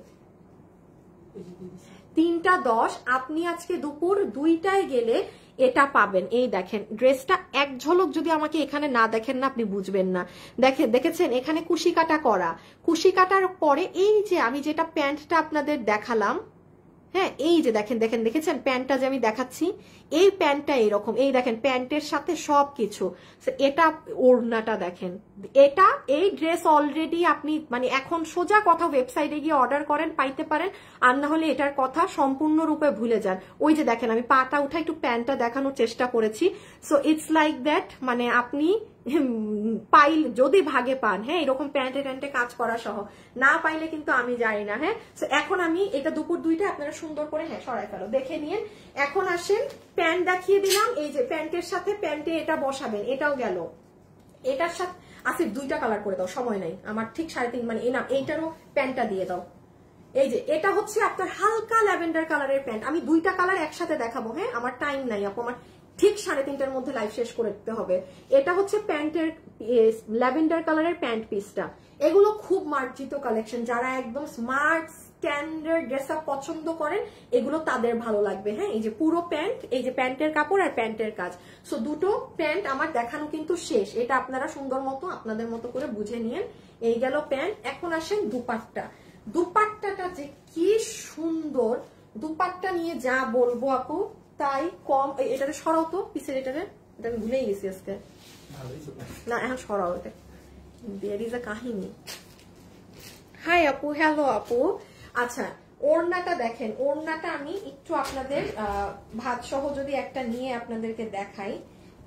3:10। আপনি আজকে দুপুর 2টায় গেলে এটা পাবেন। এই দেখেন ড্রেসটা এক ঝলক যদি আমাকে এখানে না দেখেন না আপনি বুঝবেন না। দেখেছেন এখানে কুশি কাটা করা, কুশি কাটার পরে এই যে আমি যেটা প্যান্টটা আপনাদের দেখালাম, হ্যাঁ এই যে দেখেন দেখেন দেখেছেন প্যান্টটা যে আমি দেখাচ্ছি, এই প্যান্টটা এইরকম, এই দেখেন প্যান্টের সাথে সবকিছু। এটা ওড়নাটা দেখেন, এটা এই ড্রেস অলরেডি আপনি মানে এখন সোজা কথা ওয়েবসাইটে গিয়ে অর্ডার করেন, পাইতে পারেন, আর না হলে এটার কথা সম্পূর্ণরূপে ভুলে যান। ওই যে দেখেন আমি পাটা উঠা একটু প্যান্টটা দেখানোর চেষ্টা করেছি। সো ইটস লাইক দ্যাট, মানে আপনি পাইল যদি ভাগে পান, হ্যাঁ এরকম প্যান্টে ট্যান্টে কাজ করা সহ, না পাইলে কিন্তু আমি জানি না। হ্যাঁ এখন আমি এটা দুপুর 2টায় আপনারা সুন্দর করে হ্যাঁ সরাই ফেলো, দেখে নিন। এখন আসেন প্যান্ট দেখিয়ে দিলাম, এই যে প্যান্টের সাথে প্যান্টে এটা বসাবেন, এটাও গেল। এটার সাথে আসিফ 2টা কালার করে দাও, সময় নাই আমার, ঠিক 3.5 মানে এই না, এইটারও প্যান্টটা দিয়ে দাও। এই যে এটা হচ্ছে আপনার হালকা ল্যাভেন্ডার কালারের প্যান্ট, আমি 2টা কালার একসাথে দেখাবো, হ্যাঁ আমার টাইম নাই আপু, আমার ঠিক 3:30টার মধ্যে লাইভ শেষ করে দিতে হবে। এটা হচ্ছে প্যান্টের ল্যাভেন্ডার কালারের প্যান্ট পিসটা। এগুলো খুব মার্জিত কালেকশন, যারা একদম স্মার্ট স্ট্যান্ডার্ড ড্রেস আপ পছন্দ করেন এগুলো তাদের ভালো লাগবে। হ্যাঁ এই যে পুরো প্যান্ট, এই যে প্যান্টের কাপড় আর প্যান্টের কাজ। সো দুটো প্যান্ট আমার দেখানো কিন্তু শেষ, এটা আপনারা সুন্দর মতো আপনাদের মতো করে বুঝে নিন। এই গেল প্যান্ট। এখন আসেন দুপাট্টা, দুপাট্টাটা যে কি সুন্দর, দুপাট্টা নিয়ে যা বলবো আপু তাই কম। এটাতে সরাও তো পিছের, এটা আমি ভুলেই গেছি আজকে, না এখন সরাও, এটা দেয়ার ইজ আ কাহিনী। হাই আপু, হ্যালো আপু। আচ্ছা ওড়নাটা দেখেন, ওড়নাটা আমি একটু আপনাদের ভাত সহ যদি একটা নিয়ে আপনাদেরকে দেখাই,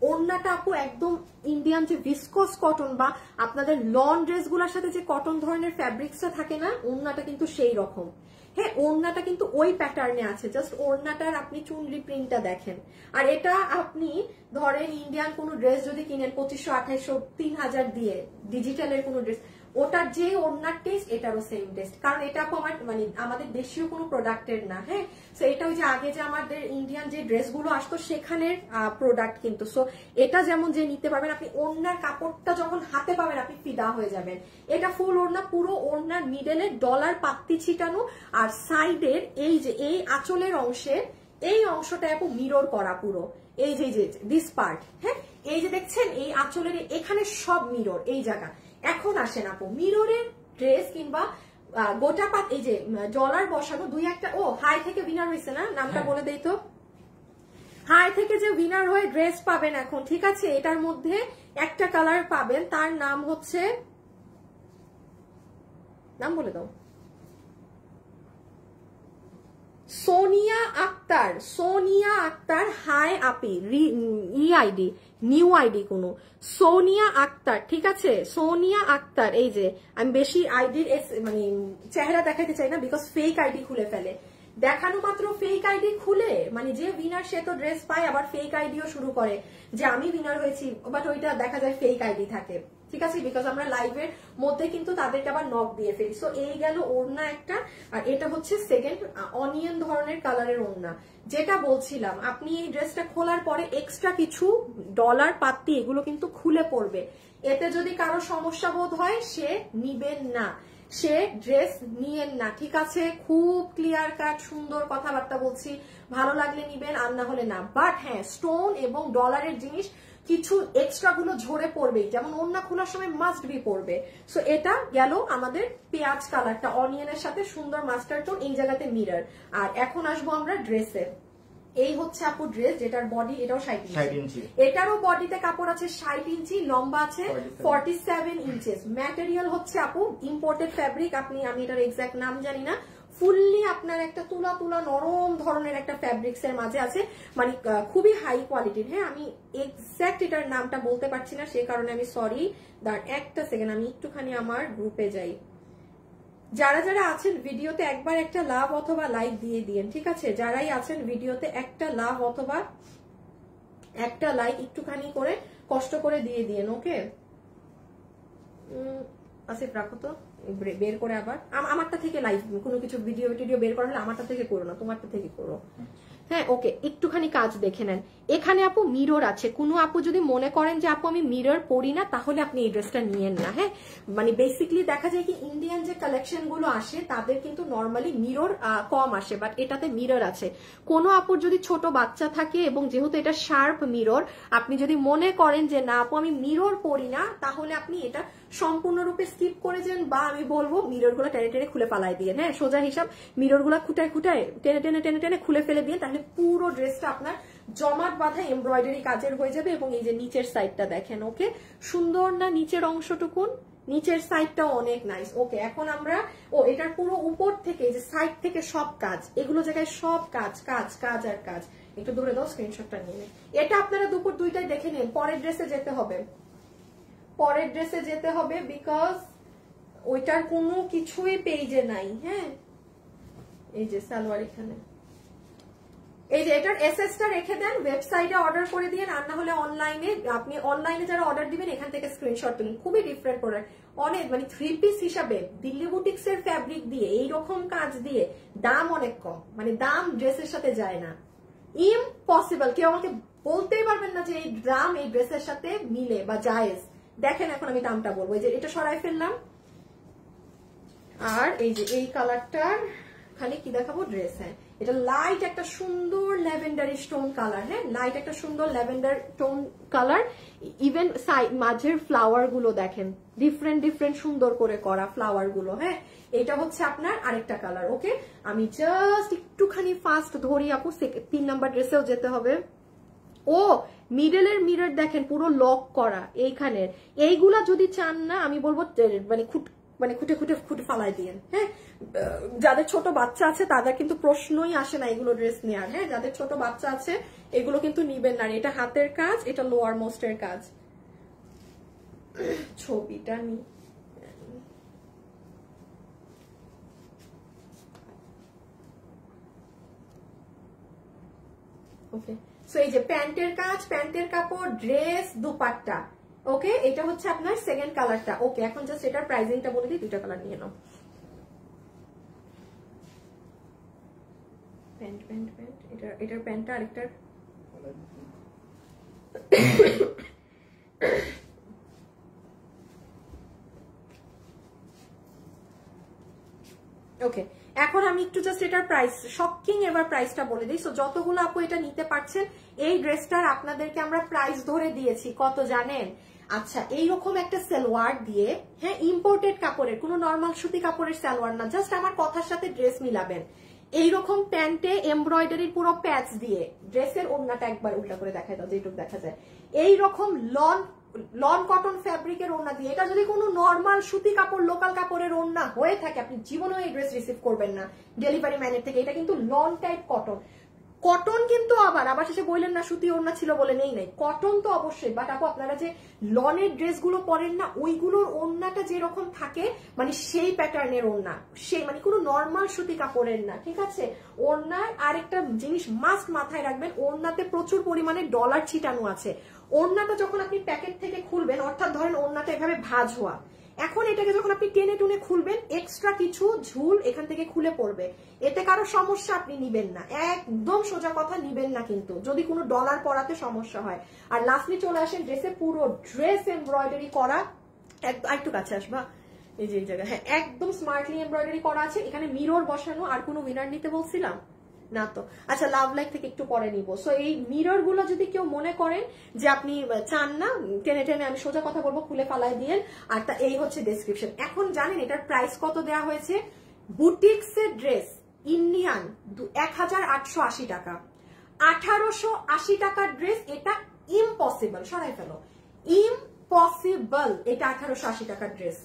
ওড়নাটা আপু একদম ইন্ডিয়ান যে ভিসকস কটন বা আপনাদের লন ড্রেস গুলোর সাথে যে কটন ধরনের ফ্যাব্রিক্সটা থাকে না, ওড়নাটা কিন্তু সেই রকম। হ্যাঁ ওড়নাটা কিন্তু ওই প্যাটার্নে আছে, জাস্ট ওড়নাটার আপনি চুনরি প্রিন্টটা দেখেন। আর এটা আপনি ধরেন ইন্ডিয়ান কোনো ড্রেস যদি কিনেন 2500, 2800, 3000 দিয়ে, ডিজিটালের কোনো ড্রেস, ওটার যে ওড়নার টেস্ট এটারও সেম টেস্ট, কারণ এটা আমার মানে আমাদের দেশীয় কোনো প্রোডাক্টের না। হ্যাঁ সো এটা ওই যে আগে যে আমাদের ইন্ডিয়ান যে ড্রেসগুলো আসতো সেখানের প্রোডাক্ট কিন্তু। সো এটা যেমন যে নিতে পারবেন আপনি, ওড়নার কাপড়টা যখন হাতে পাবেন আপনি ফিদা হয়ে যাবেন। এটা ফুল ওড়না, পুরো ওড়নার মিডলে ডলার পাত্তি ছিটানো, আর সাইডের এই যে এই আঁচলের অংশের এই অংশটা আপু মিরর করা পুরো, এই যে দিস পার্ট, হ্যাঁ এই যে দেখছেন এই আঁচলের এখানে সব মিরর এই জায়গা। এখন আসেন আপু মিররের ড্রেস কিংবা গোটা পাত, এই যে ডলার বসানো দুই একটা। ও হাই থেকে উইনার হয়েছে না, নামটা বলে দেই তো। হাই থেকে যে উইনার হয়ে ড্রেস পাবেন এখন, ঠিক আছে, এটার মধ্যে একটা কালার পাবেন, তার নাম হচ্ছে, নাম বলে দাও, সোনিয়া আক্তার। সোনিয়া আক্তার, হাই আপি, আইডি নিউ আইডি কোনো, সোনিয়া আক্তার, ঠিক আছে সোনিয়া আক্তার। এই যে আমি বেশি আইডির মানে চেহারা দেখাতে চাই না, বিকজ ফেক আইডি খুলে ফেলে, দেখানো মাত্র ফেক আইডি খুলে, মানে যে উইনার সে তো ড্রেস পায়, আবার ফেক আইডিও শুরু করে যে আমি উইনার হয়েছি, বাট ওইটা দেখা যায় ফেক আইডি থাকে, ঠিক আছে, বিকজ আমরা লাইভের মধ্যে কিন্তু তাদেরকে আবার নক দিয়ে ফেলি। সো এই গেল ওড়না একটা, আর এটা হচ্ছে সেকেন্ড অনিয়ন ধরনের কালারের ওড়না। যেটা বলছিলাম, আপনি এই ড্রেসটা খোলার পরে এক্সট্রা কিছু ডলার পাত্তি এগুলো কিন্তু খুলে পড়বে, এতে যদি কারো সমস্যা বোধ হয় সে নিবেন না, সে ড্রেস নিয়েন না, ঠিক আছে, খুব ক্লিয়ার কাট সুন্দর কথাবার্তা বলছি, ভালো লাগলে নিবেন আর না হলে না। বাট হ্যাঁ স্টোন এবং ডলারের জিনিস কিছু এক্সট্রা গুলো ঝরে পড়বে, যেমন ওড়না খোলার সময় মাস্ট বি পড়বে। সো এটা গেল আমাদের পেঁয়াজ কালারটা অনিয়নের সাথে সুন্দর মাস্টার টোন, এই জায়গাতে মিরর। আর এখন আসবো আমরা ড্রেসে। এই হচ্ছে আপু ড্রেস, যেটার বডি এটাও 60 ইঞ্চি, এটারও বডিতে কাপড় আছে 60 ইঞ্চি, লম্বা আছে 47 ইঞ্চেস, ম্যাটেরিয়াল হচ্ছে আপু ইম্পোর্টেড ফ্যাব্রিক, আমি এটার এক্সাক্ট নাম জানি না, ফুললি আপনার একটা তুলা তুলা নরম ধরনের একটা ফ্যাব্রিক্স এর মাঝে আছে, মানে খুবই হাই কোয়ালিটির। হ্যাঁ, আমি এক্সাক্ট এটার নামটা বলতে পারছি না, সে কারণে আমি সরি। দাঁড়ান একটা সেকেন্ড, আমি একটুখানি আমার গ্রুপে যাই। যারা যারা আছেন ভিডিওতে একবার একটা লাভ অথবা লাইক দিয়ে দিয়েন, ঠিক আছে? যারাই আছেন ভিডিওতে একটা লাভ অথবা একটা লাইক একটুখানি করে কষ্ট করে দিয়ে দিয়েন। ওকে, আসিফ রাখো তো, বের করে আবার আমারটা থেকে লাইভ কোনো কিছু ভিডিও টিডিও বের করা হলে আমারটা থেকে করো না, তোমারটা থেকে করো। হ্যাঁ, ওকে, একটুখানি কাজ দেখে নেন। এখানে আপু মিরর আছে, কোনো আপু যদি মনে করেন যে আপু আমি মিরর পরি না, তাহলে আপনি এই ড্রেসটা নিয়েন না। হ্যাঁ, মানে বেসিকলি দেখা যায় কি ইন্ডিয়ান যে কালেকশন গুলো আসে তাদের কিন্তু নর্মালি মিরর কম আসে, বাট এটাতে মিরর আছে। কোনো আপুর যদি ছোট বাচ্চা থাকে এবং যেহেতু এটা শার্প মিরর, আপনি যদি মনে করেন যে না আপু আমি মিরর পরি না, তাহলে আপনি এটা সম্পূর্ণরূপে স্কিপ করে যান, বা আমি বলবো মিরর গুলো টেনে টেনে খুলে পালাই দিয়ে। হ্যাঁ, সোজা হিসাব মিরর গুলা খুঁটায় খুঁটায় টেনে টেনে টেনে টেনে খুলে ফেলে দিয়ে, তাহলে পুরো ড্রেসটা আপনার জমাট বাঁধা এমব্রয়ডারি কাজের হয়ে যাবে। এবং এই যে নিচের সাইডটা দেখেন, ওকে, সুন্দর না নিচের অংশটুকুন? নিচের সাইডটাও অনেক নাইস। ওকে, এখন আমরা এটার পুরো উপর থেকে যে সাইড থেকে সব কাজ, এগুলো জায়গায় সব কাজ কাজ কাজ আর কাজ। একটু দূরে দাও, স্ক্রিনশটটা নিয়ে। এটা আপনারা দুপুর 2টায় দেখে নিন। পরের ড্রেসে যেতে হবে, পরের ড্রেসে যেতে হবে, বিকজ ওইটার কোনো কিছুই পেজে নাই। হ্যাঁ, এই যে সালোয়ার এখানে, এই যে এটার এসএসটা রেখে দেন, ওয়েবসাইটে অর্ডার করে দিন, আর না হলে অনলাইনে, আপনি অনলাইনে যারা অর্ডার দিবেন এখান থেকে স্ক্রিনশট তুলুন। খুবই ডিফারেন্ট প্রোডাক্ট, অনেক মানে 3 পিস হিসাবে দিল্লি বুটিক্স এর ফ্যাব্রিক দিয়ে এইরকম কাজ দিয়ে দাম অনেক কম, মানে দাম ড্রেসের সাথে যায় না, ইম্পসিবল। কেউ আমাকে বলতেই পারবেন না যে এই দাম এই ড্রেসের সাথে মিলে বা জায়েজ। দেখেন এখন আমি দামটা বলবো, এই যে এটা সরাই ফেললাম, আর এই যে এই কালারটার খালি কি দেখাবো ড্রেস। হ্যাঁ, এটা লাইট একটা সুন্দর ল্যাভেন্ডারি স্টোন কালার। হ্যাঁ, লাইট একটা সুন্দর ল্যাভেন্ডার টোন কালার। ইভেন মাঝের ফ্লাওয়ার গুলো দেখেন, ডিফারেন্ট ডিফারেন্ট সুন্দর করে করা ফ্লাওয়ার গুলো। হ্যাঁ, এটা হচ্ছে আপনার আরেকটা কালার। ওকে, আমি জাস্ট একটুখানি ফাস্ট ধরি আপু, 3 নাম্বার ড্রেসেও যেতে হবে। ও মিডলের মিরর দেখেন পুরো লক করা, এইখানের এইগুলা যদি চান না, আমি বলবো মানে খুঁটে খুঁটে খুঁটে ফালাই দিয়েন। হ্যাঁ, যাদের ছোট বাচ্চা আছে তাদের কিন্তু প্রশ্নই আসে না এগুলো ড্রেস নেওয়ার। হ্যাঁ, যাদের ছোট বাচ্চা আছে এগুলো কিন্তু নিবেন না। এটা হাতের কাজ, এটা লোয়ার মোস্টের কাজ। ছবিটা নি, ওকে। সো এই যে প্যান্টের কাজ, প্যান্টের কাপড়, ড্রেস, দুপাট্টা। ওকে, এটা হচ্ছে আপনার সেকেন্ড কালারটা। ওকে, এখন জাস্ট এটার প্রাইসিংটা বলে দিই, 2টা কালার নিয়ে নাও। প্যান্ট প্যান্ট প্যান্ট, এটার প্যান্টটা আরেকটার ওকে। এখন আমি একটু জাস্ট এটার প্রাইস শকিং এবার প্রাইসটা বলে দিই। সো যতগুলো আপু এটা নিতে পারছেন, এই ড্রেসটার আপনাদেরকে আমরা প্রাইস ধরে দিয়েছি কত জানেন? আচ্ছা, এইরকম একটা সালোয়ার দিয়ে, হ্যাঁ, ইম্পোর্টেড কাপড়ের, কোনো নর্মাল সুতি কাপড়ের সালোয়ার না, জাস্ট আমার কথার সাথে ড্রেস মিলাবেন। এইরকম প্যান্টে এমব্রয়ডারির পুরো প্যাচ দিয়ে, ড্রেসের ওড়নাটা একবার উল্টা করে দেখাই দাও যেটুকু দেখা যায়, এইরকম লন কটন ফ্যাব্রিকের ওড়না দিয়ে। এটা যদি কোনো নর্মাল সুতি কাপড় লোকাল কাপড়ের ওড়না হয়ে থাকে, আপনি জীবনেও এই ড্রেস রিসিভ করবেন না ডেলিভারি ম্যানের থেকে। এটা কিন্তু লন টাইপ কটন, কটন কিন্তু আবার শেষে বললেন না সুতি ওড়না ছিল বলে নেই, কটন তো অবশ্যই। বাট আপু আপনারা যে লনের ড্রেসগুলো পরেন না, ওইগুলোর ওড়নাটা যেরকম থাকে, মানে সেই প্যাটার্নের ওড়না, সেই মানে কোনো নর্মাল সুতি কাপড়ের না, ঠিক আছে? ওড়নার আরেকটা জিনিস মাস্ট মাথায় রাখবেন, ওড়নাতে প্রচুর পরিমাণে ডলার ছিটানো আছে। ওড়নাটা যখন আপনি প্যাকেট থেকে খুলবেন, অর্থাৎ ধরেন ওড়নাটা এভাবে ভাঁজ হওয়া, এখন এটাকে যখন আপনি টেনে টুনে খুলবেন, এক্সট্রা কিছু ঝুল এখান থেকে খুলে পড়বে। এতে কারো সমস্যা আপনি নিবেন না, একদম সোজা কথা, নিবেন না কিন্তু যদি কোনো ডলার পরাতে সমস্যা হয়। আর লাস্টলি চলে আসেন ড্রেসে, পুরো ড্রেস এমব্রয়ডারি করা, একটু কাছে আসবা, এই যে এই জায়গায়, হ্যাঁ, একদম স্মার্টলি এমব্রয়ডারি করা আছে। এখানে মিরর বসানো। আর কোনো উইনার নিতে বলছিলাম না তো? আচ্ছা, লাভ লাইক থেকে একটু পরে নিব। সো এই মিরর গুলো যদি কেউ মনে করেন যে আপনি চান না টেনে টেনে, আমি সোজা কথা বলবো, খুলে ফালাই দিয়েন। আর তা এই হচ্ছে ডেসক্রিপশন। এখন জানেন এটার প্রাইস কত দেওয়া হয়েছে? বুটিক্স এর ড্রেস ইন্ডিয়ান 1880 টাকা, 1880 টাকার ড্রেস। এটা ইম্পসিবল, সরাই ফেলো, ইম্পসিবল। এটা 1880 টাকার ড্রেস,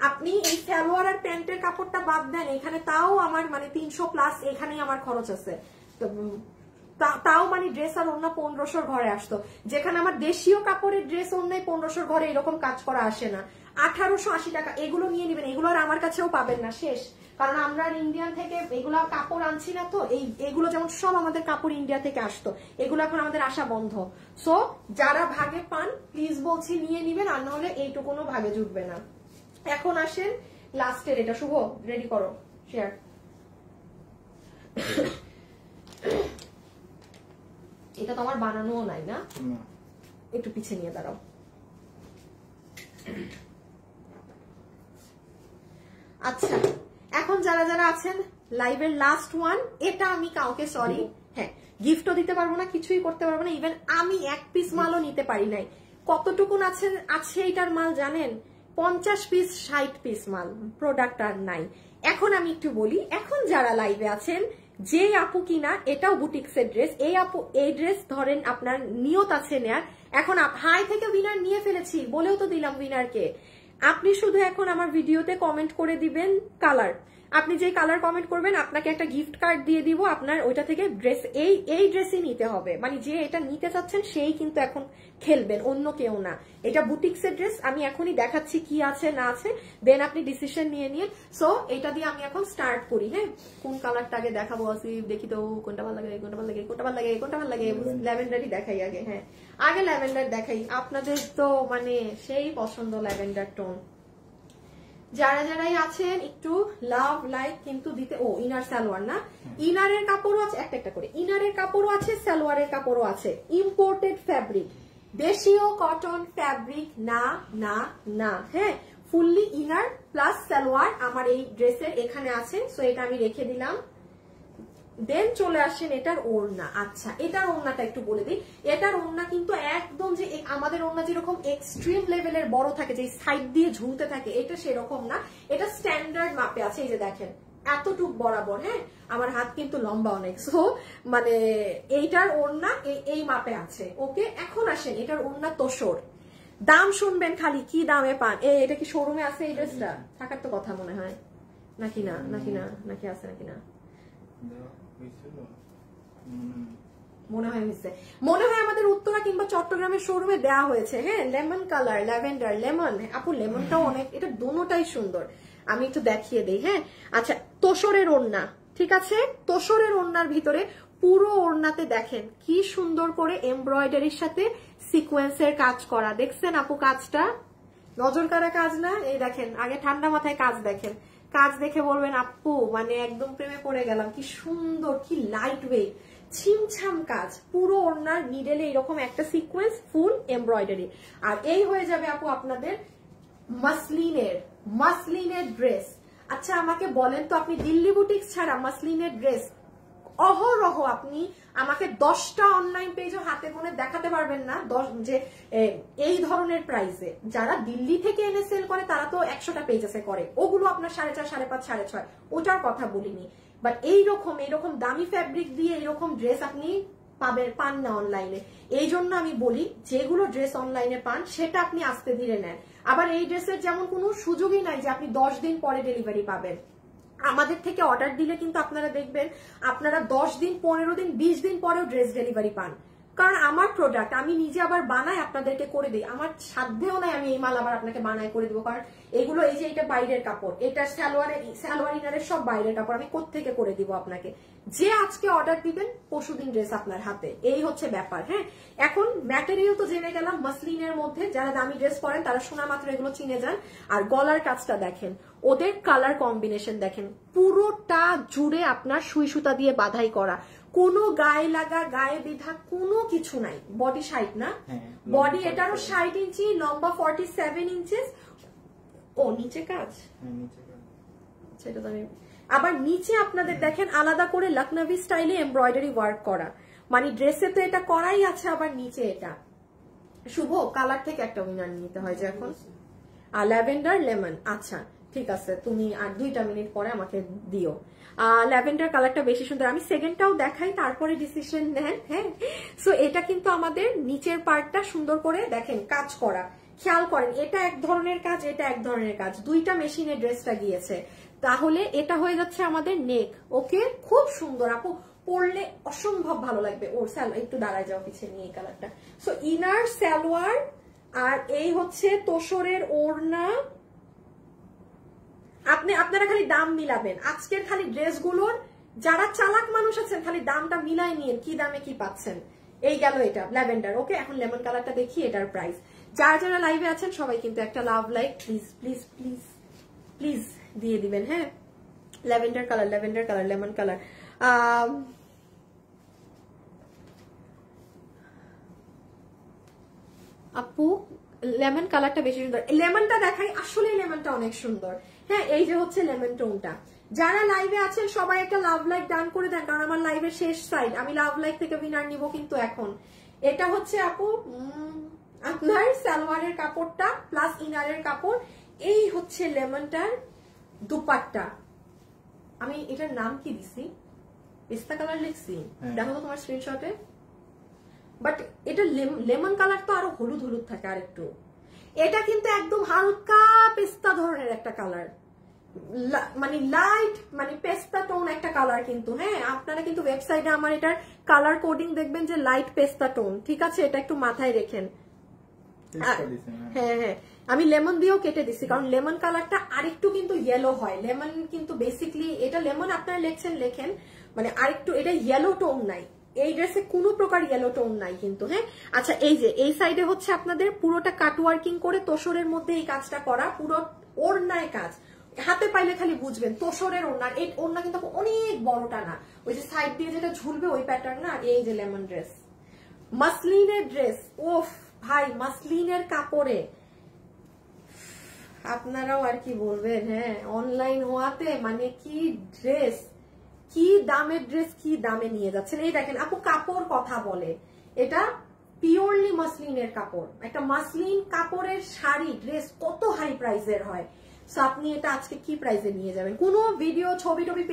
আপনি এই সালোয়ার আর প্যান্টের কাপড়টা বাদ দেন, এখানে তাও আমার মানে 300+ এখানেই আমার খরচ আছে, তাও মানে ড্রেস আর ওড়না 1500 ঘরে আসতো, যেখানে আমার দেশীয় কাপড়ের ড্রেস ওড়নায় 1500 ঘরে এরকম কাজ করা আসে না। 1880 টাকা এগুলো নিয়ে নেবেন, এগুলো আর আমার কাছেও পাবেন না, শেষ। কারণ আমরা ইন্ডিয়ান থেকে এগুলো কাপড় আনছি না, তো এইগুলো যেমন সব আমাদের কাপড় ইন্ডিয়া থেকে আসতো, এগুলো এখন আমাদের আসা বন্ধ। সো যারা ভাগে পান প্লিজ বলছি নিয়ে নিবেন, আর নাহলে এইটুকুনো ভাগে জুটবে না। এখন আসেন লাস্টের এটা, শুভ রেডি করো শেয়ার। এটা তো আমার বানানোও নাই না, একটু পিছিয়ে নিয়ে দাঁড়াও। আচ্ছা এখন যারা যারা আছেন লাইভের লাস্ট ওয়ান, এটা আমি কাউকে সরি হ্যাঁ গিফটও দিতে পারবো না, কিছুই করতে পারবো না, ইভেন আমি 1 পিস মালও নিতে পারি নাই। কতটুকুন আছে এইটার মাল জানেন? 50 পিস 60 পিস মাল, প্রোডাক্ট আর নাই। এখন আমি একটু বলি, এখন যারা লাইভে আছেন, যে আপু কিনা এটাও বুটিক্সের ড্রেস, এই আপু এই ড্রেস ধরেন আপনার নিয়ত আছে নেয়ার, এখন হাই থেকে উইনার নিয়ে ফেলেছি বলেও তো দিলাম উইনারকে। আপনি শুধু এখন আমার ভিডিওতে কমেন্ট করে দিবেন কালার, আপনি যে কালার কমেন্ট করবেন আপনাকে একটা গিফট কার্ড দিয়ে দিব, আপনার ওইটা থেকে ড্রেস এই ড্রেসই নিতে হবে, মানে যে এটা নিতে চাচ্ছেন সেই কিন্তু এখন খেলবেন, অন্য কেউ না। এটা বুটিক্সের ড্রেস, আমি এখনই দেখাচ্ছি কি আছে না আছে, দেন আপনি ডিসিশন নিয়ে নিয়ে। সো এটা দিয়ে আমি এখন স্টার্ট করি। হ্যাঁ কোন কালারটা আগে দেখাবো আসিফ, দেখি তো কোনটা ভালো লাগে, কোনটা ভালো লাগে, কোনটা ভালো লাগে, কোনটা ভালো লাগে। ল্যাভেন্ডারই দেখাই আগে, হ্যাঁ আগে ল্যাভেন্ডার দেখাই, আপনাদের তো মানে সেই পছন্দ ল্যাভেন্ডার টোন। যারা যারাই আছেন একটু লাভ লাইক কিন্তু দিতে। ও ইনার সালোয়ার না, ইনারের কাপড়ও আছে, একটা করে ইনারের কাপড়ও আছে, সালোয়ারের কাপড়ও আছে, ইম্পোর্টেড ফ্যাব্রিক, দেশীয় কটন ফ্যাব্রিক না না না। হ্যাঁ ফুললি ইনার প্লাস সালোয়ার আমার এই ড্রেসের এখানে আছে, সো এটা আমি রেখে দিলাম। দেন চলে আসেন এটার ওড়না। আচ্ছা এটার ওড়নাটা একটু বলে দিই, এটার ওড়না কিন্তু একদম যে আমাদের ওড়না যেরকম এক্সট্রিম লেভেলের বড় থাকে, যে সাইড দিয়ে ঝুলতে থাকে, এটা সেরকম না, এটা স্ট্যান্ডার্ড মাপে আছে। এই যে দেখেন এতটুক বরাবর, হ্যাঁ আমার হাত কিন্তু লম্বা অনেক, সো মানে এইটার ওড়না এই মাপে আছে। ওকে এখন আসেন এটার ওড়না তোষর, দাম শুনবেন খালি কি দামে পান। এটা কি শোরুমে আছে এই ড্রেসটা? থাকার তো কথা মনে হয়, নাকি না, নাকি না, নাকি আছে নাকি না, মনে হয় আমাদের উত্তরা কিংবা চট্টগ্রামের শোরুমে দেওয়া হয়েছে। হ্যাঁ লেমন কালার, ল্যাভেন্ডার, লেমন, আপু লেমনটাও অনেক, এটা দোনোটাই সুন্দর, আমি একটু দেখিয়ে দিই। হ্যাঁ আচ্ছা তোষরের ওড়না, ঠিক আছে, তোষরের ওড়নার ভিতরে পুরো ওড়নাতে দেখেন কি সুন্দর করে এমব্রয়ডারির সাথে সিকোয়েন্সের কাজ করা, দেখছেন আপু কাজটা? নজর কাড়া কাজ না? এই দেখেন, আগে ঠান্ডা মাথায় কাজ দেখেন, কাজ দেখে বলবেন আপু মানে একদম প্রেমে পড়ে গেলাম, কি সুন্দর, কি লাইট ওয়েট, ছিমছাম কাজ, পুরো ওড়নার মিডলে এরকম একটা সিকোয়েন্স, ফুল এমব্রয়ডারি। আর এই হয়ে যাবে আপু আপনাদের মাসলিনের ড্রেস। আচ্ছা আমাকে বলেন তো, আপনি দিল্লি বুটিক্স ছাড়া মাসলিনের ড্রেস অহরহ আপনি আমাকে 10টা অনলাইন পেজও হাতে মনে দেখাতে পারবেন না যে এই ধরনের প্রাইসে। যারা দিল্লি থেকে এনে সেল করে তারা তো 100টা পেজ আছে করে, ওগুলো আপনার 4.5, 5.5, 6.5, ওটার কথা বলিনি। বাট এইরকম দামি ফ্যাব্রিক দিয়ে এইরকম ড্রেস আপনি পান না অনলাইনে। এই জন্য আমি বলি যেগুলো ড্রেস অনলাইনে পান সেটা আপনি আস্তে ধীরে নেন। আবার এই ড্রেসের যেমন কোনো সুযোগই নাই যে আপনি 10 দিন পরে ডেলিভারি পাবেন। আমাদের থেকে অর্ডার দিলে কিন্তু আপনারা দেখবেন আপনারা 10 দিন, 15 দিন, 20 দিন পরেও ড্রেস ডেলিভারি পান, কারণ আমার প্রোডাক্ট আমি নিজে আবার বানাই আপনাদেরকে করে দিই, আমার সাধ্যেও নাই আমি এই মাল আবার আপনাকে বানাই করে দিব, কারণ এগুলো এই যে এটা বাইরের কাপড়, এটা সালোয়ার ইনারের সব বাইরের কাপড়, আমি কোত্থেকে করে দিব আপনাকে। যে আজকে অর্ডার দিবেন পরশুদিন ড্রেস আপনার হাতে, এই হচ্ছে ব্যাপার। হ্যাঁ এখন ম্যাটেরিয়াল তো জেনে গেলাম, মাসলিনের মধ্যে যারা দামি ড্রেস পরেন তারা শোনা মাত্র এগুলো চিনে যান। আর গলার কাজটা দেখেন, ওদের কালার কম্বিনেশন দেখেন, পুরোটা জুড়ে আপনার সুই সুতা দিয়ে বাধাই করা, কোনো গায়ে লাগা গায়ে বিধা কোনো কিছু নাই। বডি 60 না, বডি এটারও 60 ইঞ্চি, লম্বা 47 ইঞ্চেস। ও নিচে কাজ, সেটা তো আমি আবার নিচে আপনাদের দেখেন আলাদা করে লখনভি স্টাইলে এমব্রয়ডারি ওয়ার্ক করা, মানে ড্রেসে তো এটা করাই আছে, আবার নিচে এটা। শুভ কালার থেকে একটা উইনার নিতে হয় যে এখন, ল্যাভেন্ডার লেমন। আচ্ছা ঠিক আছে, তুমি আর 2টা মিনিট পরে আমাকে দিও। ল্যাভেন্ডার কালারটা বেশি সুন্দর, আমি সেকেন্ডটাও দেখাই তারপরে ডিসিশন নেন। হ্যাঁ সো এটা কিন্তু আমাদের নিচের পার্টটা সুন্দর করে দেখেন কাজ করা, খেয়াল করেন, এটা এক ধরনের কাজ, এটা এক ধরনের কাজ, দুইটা মেশিনে ড্রেসটা গিয়েছে। তাহলে এটা হয়ে যাচ্ছে আমাদের নেক। ওকে, খুব সুন্দর আপু, পরলে অসম্ভব ভালো লাগবে। ওর একটু দাঁড়ায় যাও পিছিয়ে নিয়ে এই কালারটা। সো ইনার সালোয়ার আর এই হচ্ছে তোসরের ওড়না। আপনারা খালি দাম মিলাবেন আজকের খালি ড্রেসগুলোর, যারা চালাক মানুষ আছেন খালি দামটা মিলাই নিয়ে কি দামে কি পাচ্ছেন। এই গেল এটা ল্যাভেন্ডার। ওকে, এখন লেমন কালারটা দেখি, এটার প্রাইস। যারা যারা লাইভে আছেন সবাই কিন্তু একটা love like please please please please দিয়ে দিবেন। হ্যাঁ, lavender colour, lavender colour, lemon colour. আপু লেমন কালারটা বেশি সুন্দর, লেমনটা দেখাই, আসলে লেমনটা অনেক সুন্দর। হ্যাঁ, এই যে হচ্ছে লেমন টোনটা। যারা লাইভে আছেন সবাই একটা লাভ লাইক ডান করে দেন, কারণ আমার লাইভের শেষ সাইড, আমি লাভ লাইক থেকে উইনার নিব কিন্তু এখন। এটা হচ্ছে আপু আপনার সালোয়ারের কাপড়টা প্লাস ইনারের কাপড়, এই হচ্ছে লেমনটার দুপাট্টা। আমি এটার নাম কি দিছি, পিস্তা কালার লিখছি, দেখো তো তোমার স্ক্রিনশটে। বাট এটা লেমন কালার তো আরো হলুদ হলুদ থাকে আর একটু, এটা কিন্তু একদম হালকা পেস্তা ধরনের একটা কালার, মানে লাইট মানে পেস্তা টোন একটা কালার কিন্তু। হ্যাঁ, আপনারা কিন্তু ওয়েবসাইটে আমার এটার কালার কোডিং দেখবেন যে লাইট পেস্তা টোন, ঠিক আছে, এটা একটু মাথায় রেখেন। হ্যাঁ হ্যাঁ, আমি লেমন দিয়েও কেটে দিছি, কারণ লেমন কালারটা আরেকটু কিন্তু ইয়েলো হয়। লেমন কিন্তু বেসিকলি এটা লেমন আপনারা লেখেন মানে আরেকটু, এটা ইয়েলো টোন নাই এই ড্রেসে, কোনো প্রকার ইয়েলো টোন নাই কিন্তু। হ্যাঁ, আচ্ছা এই যে এই সাইডে হচ্ছে আপনাদের পুরোটা কাট ওয়ার্কিং করে তোসরের মধ্যে এই কাজটা করা, পুরো ওড়নায় কাজ। হাতে পাইলে খালি বুঝবেন তোসরের ওড়না, এই ওড়না কিন্তু অনেক বড়টা না, ওই যে সাইড দিয়ে যেটা ঝুলবে ওই প্যাটার্ন না। আর এই যে লেমন ড্রেস, মাসলিনের ড্রেস, ওফ ভাই মাসলিনের কাপড়ে আপনারাও আর কি বলবেন। হ্যাঁ, অনলাইন হওয়াতে মানে কি ড্রেস, কি দামের ড্রেস কি দামে নিয়ে যাচ্ছেন। এই দেখেন আপু কাপড় কথা বলে, এটা পিওরলি মাসলিনের কাপড়, একটা মাসলিন কাপড়ের শাড়ি ড্রেস কত হাই প্রাইসের হয়। সো আপনি এটা আজকে কি প্রাইসে নিয়ে যাবেন? কোন ভিডিও ছবি টবি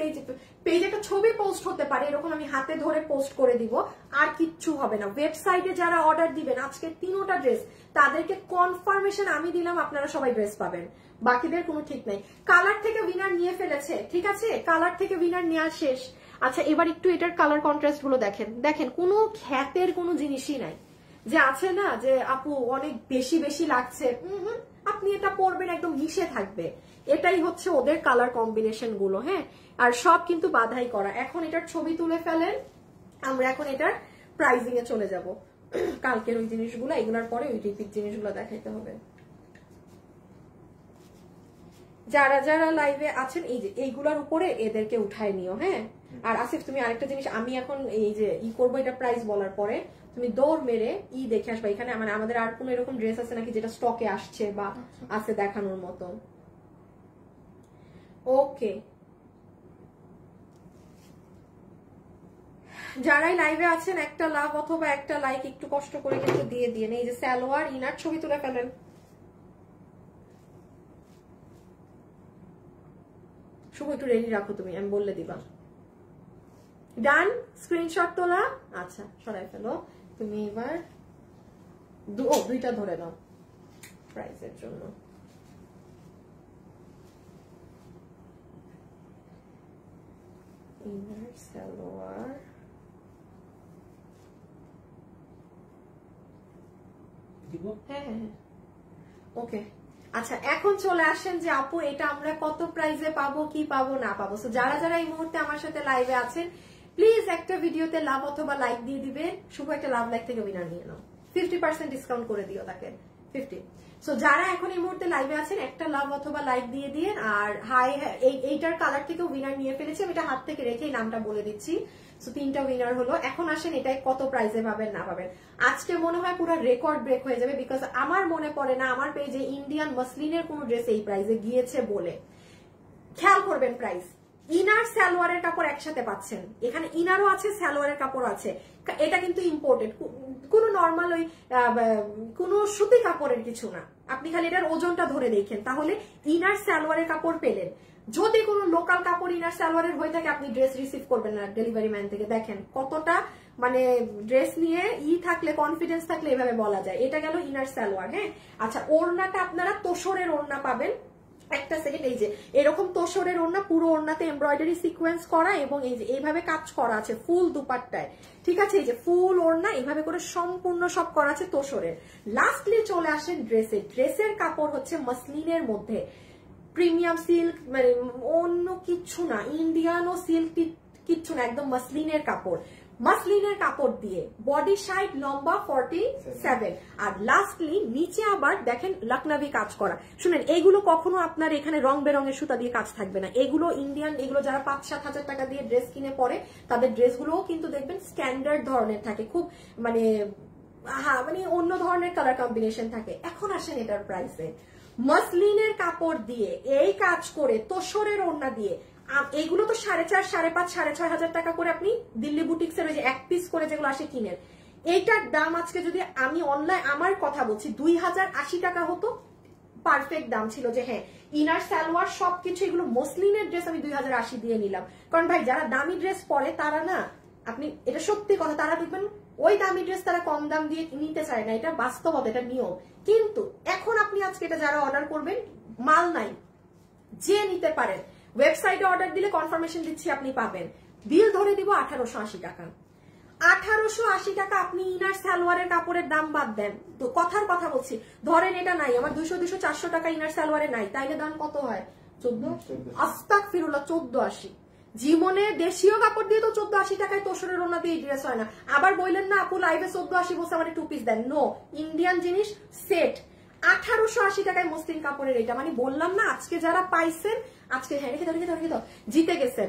পেজে একটা ছবি পোস্ট হতে পারে, এরকম আমি হাতে ধরে পোস্ট করে দিব, আর কিচ্ছু হবে না। ওয়েবসাইটে যারা অর্ডার দিবেন আজকে 3টা ড্রেস, তাদেরকে কনফার্মেশন আমি দিলাম, আপনারা সবাই ড্রেস পাবেন, বাকিদের কোনো ঠিক নাই। কালার থেকে উইনার নিয়ে ফেলেছে, ঠিক আছে, কালার থেকে উইনার নেওয়া শেষ। আচ্ছা এবার একটু এটার কালার কন্ট্রাস্ট গুলো দেখেন, দেখেন কোনো খ্যাতের কোনো জিনিসই নাই, যে আছে না যে আপু অনেক বেশি বেশি লাগছে, আপনি এটা পরবেন একদম মিশে থাকবে। এটাই হচ্ছে ওদের কালার কম্বিনেশন গুলো। হ্যাঁ, আর সব কিন্তু বাধাই করা। এখন এটার ছবি তুলে ফেলেন, আমরা এখন এটার প্রাইজিং এ চলে যাব। কালকের ওই জিনিসগুলো, এগুলোর পরে ওই রিপিট জিনিসগুলো দেখাইতে হবে। যারা যারা লাইভে আছেন এই যে এইগুলোর উপরে এদেরকে উঠায় নিও। হ্যাঁ, আর আসিফ তুমি আরেকটা জিনিস, আমি এখন এই যে করবো এটা প্রাইস বলার পরে তুমি দৌড় মেরে দেখে আসবা এখানে মানে আমাদের আর কোনো এরকম ড্রেস আছে নাকি যেটা স্টকে আসছে বা আছে দেখানোর মতো। ওকে, যারাই লাইভে আছেন একটা লাভ অথবা একটা লাইক একটু কষ্ট করে কিন্তু দিয়ে দিয়ে। এই যে সালোয়ার ইনার ছবি তুলে ফেলেন। শুভ একটু রেডি রাখো তুমি, আমি বললে দিবা। ডান, স্ক্রিনশট তোলা। আচ্ছা সরাই ফেলো তুমি। এবার দুইটা ধরে নাও প্রাইসের জন্য। ইনার সালোয়ার, হ্যাঁ হ্যাঁ হ্যাঁ, ওকে। আচ্ছা এখন চলে আসেন যে আপু এটা আমরা কত প্রাইসে পাবো, কি পাবো না পাবো। সো যারা যারা এই মুহূর্তে আমার সাথে লাইভে আছেন প্লিজ একটা ভিডিওতে লাভ অথবা লাইক দিয়ে দিবেন। শুভ একটা লাভ লাইক থেকে উইনার নিয়ে নাও, 50% ডিসকাউন্ট করে দিও তাকে, 50। সো যারা এখন এই মুহূর্তে লাইভে আছেন একটা লাভ অথবা লাইক দিয়ে দিয়ে। আর হাই, এইটার কালার থেকে উইনার নিয়ে ফেলেছি, আমি এটা হাত থেকে রেখেই নামটা বলে দিচ্ছি। সো 3টা উইনার হলো। এখন আসেন এটাই কত প্রাইসে পাবেন না পাবেন। আজকে মনে হয় পুরো রেকর্ড ব্রেক হয়ে যাবে, বিকজ আমার মনে পড়ে না আমার পেজে ইন্ডিয়ান মাসলিনের কোন ড্রেস এই প্রাইসে গিয়েছে বলে। খেয়াল করবেন প্রাইস, ইনার সালোয়ারের কাপড় একসাথে পাচ্ছেন, এখানে ইনারও আছে সালোয়ারের কাপড় আছে। এটা কিন্তু ইম্পোর্টেড, কোনো নর্মাল ওই কোনো সুতি কাপড়ের কিছু না। আপনি খালি এটার ওজনটা ধরে দেখেন, তাহলে ইনার সালোয়ারের কাপড় পেলেন। যদি কোনো লোকাল কাপড় ইনার সালোয়ারের হয়ে থাকে আপনি ড্রেস রিসিভ করবেন না ডেলিভারি ম্যান থেকে। দেখেন কতটা মানে ড্রেস নিয়ে থাকলে কনফিডেন্স থাকলে এভাবে বলা যায়। এটা গেল ইনার সালোয়ার। হ্যাঁ, আচ্ছা ওড়নাটা আপনারা তোসরের ওড়না পাবেন। একটা সেকেন্ড, এই যে এরকম তোসরের ওড়না, পুরো ওড়নাতে এমব্রয়ডারি সিকোয়েন্স করা এবং এই যে এইভাবে কাজ করা আছে ফুল দুপাট্টায়, ঠিক আছে। এই যে ফুল ওড়না এইভাবে করে সম্পূর্ণ সব করা আছে তোসরের। লাস্টলি চলে আসেন ড্রেসে। ড্রেসের কাপড় হচ্ছে মসলিনের মধ্যে, প্রিমিয়াম সিল্ক, মানে অন্য কিচ্ছু না, ইন্ডিয়ানো সিল্ক কিচ্ছু না, একদম মসলিনের কাপড়। মাসলিনের কাপড় দিয়ে বডি সাইড লম্বা 47 আর লাস্টলি নিচে আবার দেখেন লখনভি কাজ করা। শুনেন এইগুলো কখনো আপনার এখানে রং বেরঙের সুতা দিয়ে কাজ থাকবে না, এগুলো ইন্ডিয়ান, এগুলো যারা 5-7 হাজার টাকা দিয়ে ড্রেস কিনে পরে তাদের ড্রেসগুলোও কিন্তু দেখবেন স্ট্যান্ডার্ড ধরনের থাকে, খুব মানে মানে অন্য ধরনের কালার কম্বিনেশন থাকে। এখন আসেন এটার প্রাইসে। মসলিনের কাপড় দিয়ে এই কাজ করে তোসরের ওড়না দিয়ে এইগুলো তো 4.5, 5.5, 6.5 হাজার টাকা করে আপনি দিল্লি বুটিক্সের ওই যে এক পিস করে যেগুলো আসে কিনেন, এইটার দাম আজকে যদি আমি অনলাইন, আমার কথা বলছি, 2080 টাকা হতো, পারফেক্ট দাম ছিল যে হ্যাঁ ইনার সালোয়ার সবকিছু এগুলো মসলিনের ড্রেস আমি 2080 দিয়ে নিলাম। কারণ ভাই যারা দামি ড্রেস পরে তারা না, আপনি এটা সত্যি কথা, তারা দেখবেন ওই দামি ড্রেস তারা কম দাম দিয়ে নিতে চায় না, এটা বাস্তবতা, এটা নিয়ম। কিন্তু এখন আপনি আজকে এটা যারা অর্ডার করবেন, মাল নাই, যে নিতে পারেন, ওয়েবসাইটে অর্ডার দিলে কনফার্মেশন দিচ্ছি আপনি পাবেন, বিল ধরে দিব 1880 টাকা। 1880 টাকা আপনি ইনার সালোয়ারের কাপড়ের দাম বাদ দেন, তো কথার কথা বলছি, ধরেন এটা নাই আমার 200-400 টাকা ইনার সালোয়ারে নাই, তাইলে দাম কত হয়? 14, আস্তাগফিরুল্লাহ, 1480। জীবনে দেশীয় কাপড় দিয়ে তো 1480 টাকায় তোসরের ওড়না দিয়ে ড্রেস হয় না। আবার বললেন না আপু লাইভে 1480 বলছে আমার 2 পিস দেন, নো, ইন্ডিয়ান জিনিস সেট 1880 টাকায় মসলিন কাপড়ের। এটা মানে বললাম না আজকে যারা পাইছেন, আজকে হ্যাঁ রেখে দাও জিতে গেছেন।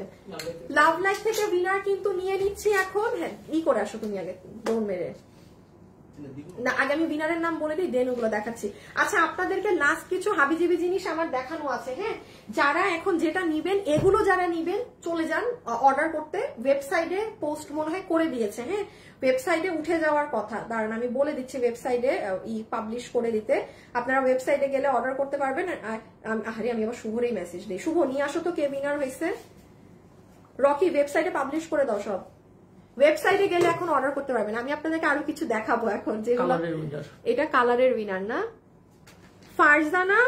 লাভ লাইফ থেকে উইনার কিন্তু নিয়ে নিচ্ছি এখন। হ্যাঁ করে আসো তুমি আগে, দৌড় মেরে না, আগে আমি উইনারের নাম বলে দিই, দেন ওগুলো দেখাচ্ছি। আচ্ছা আপনাদেরকে লাস্ট কিছু হাবিজিবি জিনিস আমার দেখানো আছে। হ্যাঁ, যারা এখন যেটা নিবেন, এগুলো যারা নিবেন চলে যান অর্ডার করতে, ওয়েবসাইটে পোস্ট মনে হয় করে দিয়েছে। হ্যাঁ, ওয়েবসাইটে উঠে যাওয়ার কথা, দাঁড়ান আমি বলে দিচ্ছি ওয়েবসাইটে পাবলিশ করে দিতে। আপনারা ওয়েবসাইটে গেলে অর্ডার করতে পারবেন। আরে আমি আবার শুভরেই মেসেজ দিই, শুভ নিয়ে আসো তো কে উইনার হয়েছে। রকি ওয়েবসাইটে পাবলিশ করে দাও সব, ওয়েবসাইটে গেলে এখন অর্ডার করতে পারবেন। আমি আপনাদেরকে আরো কিছু দেখাবো এখন, যেগুলো এটা কালারের উইনার না, ফারজানা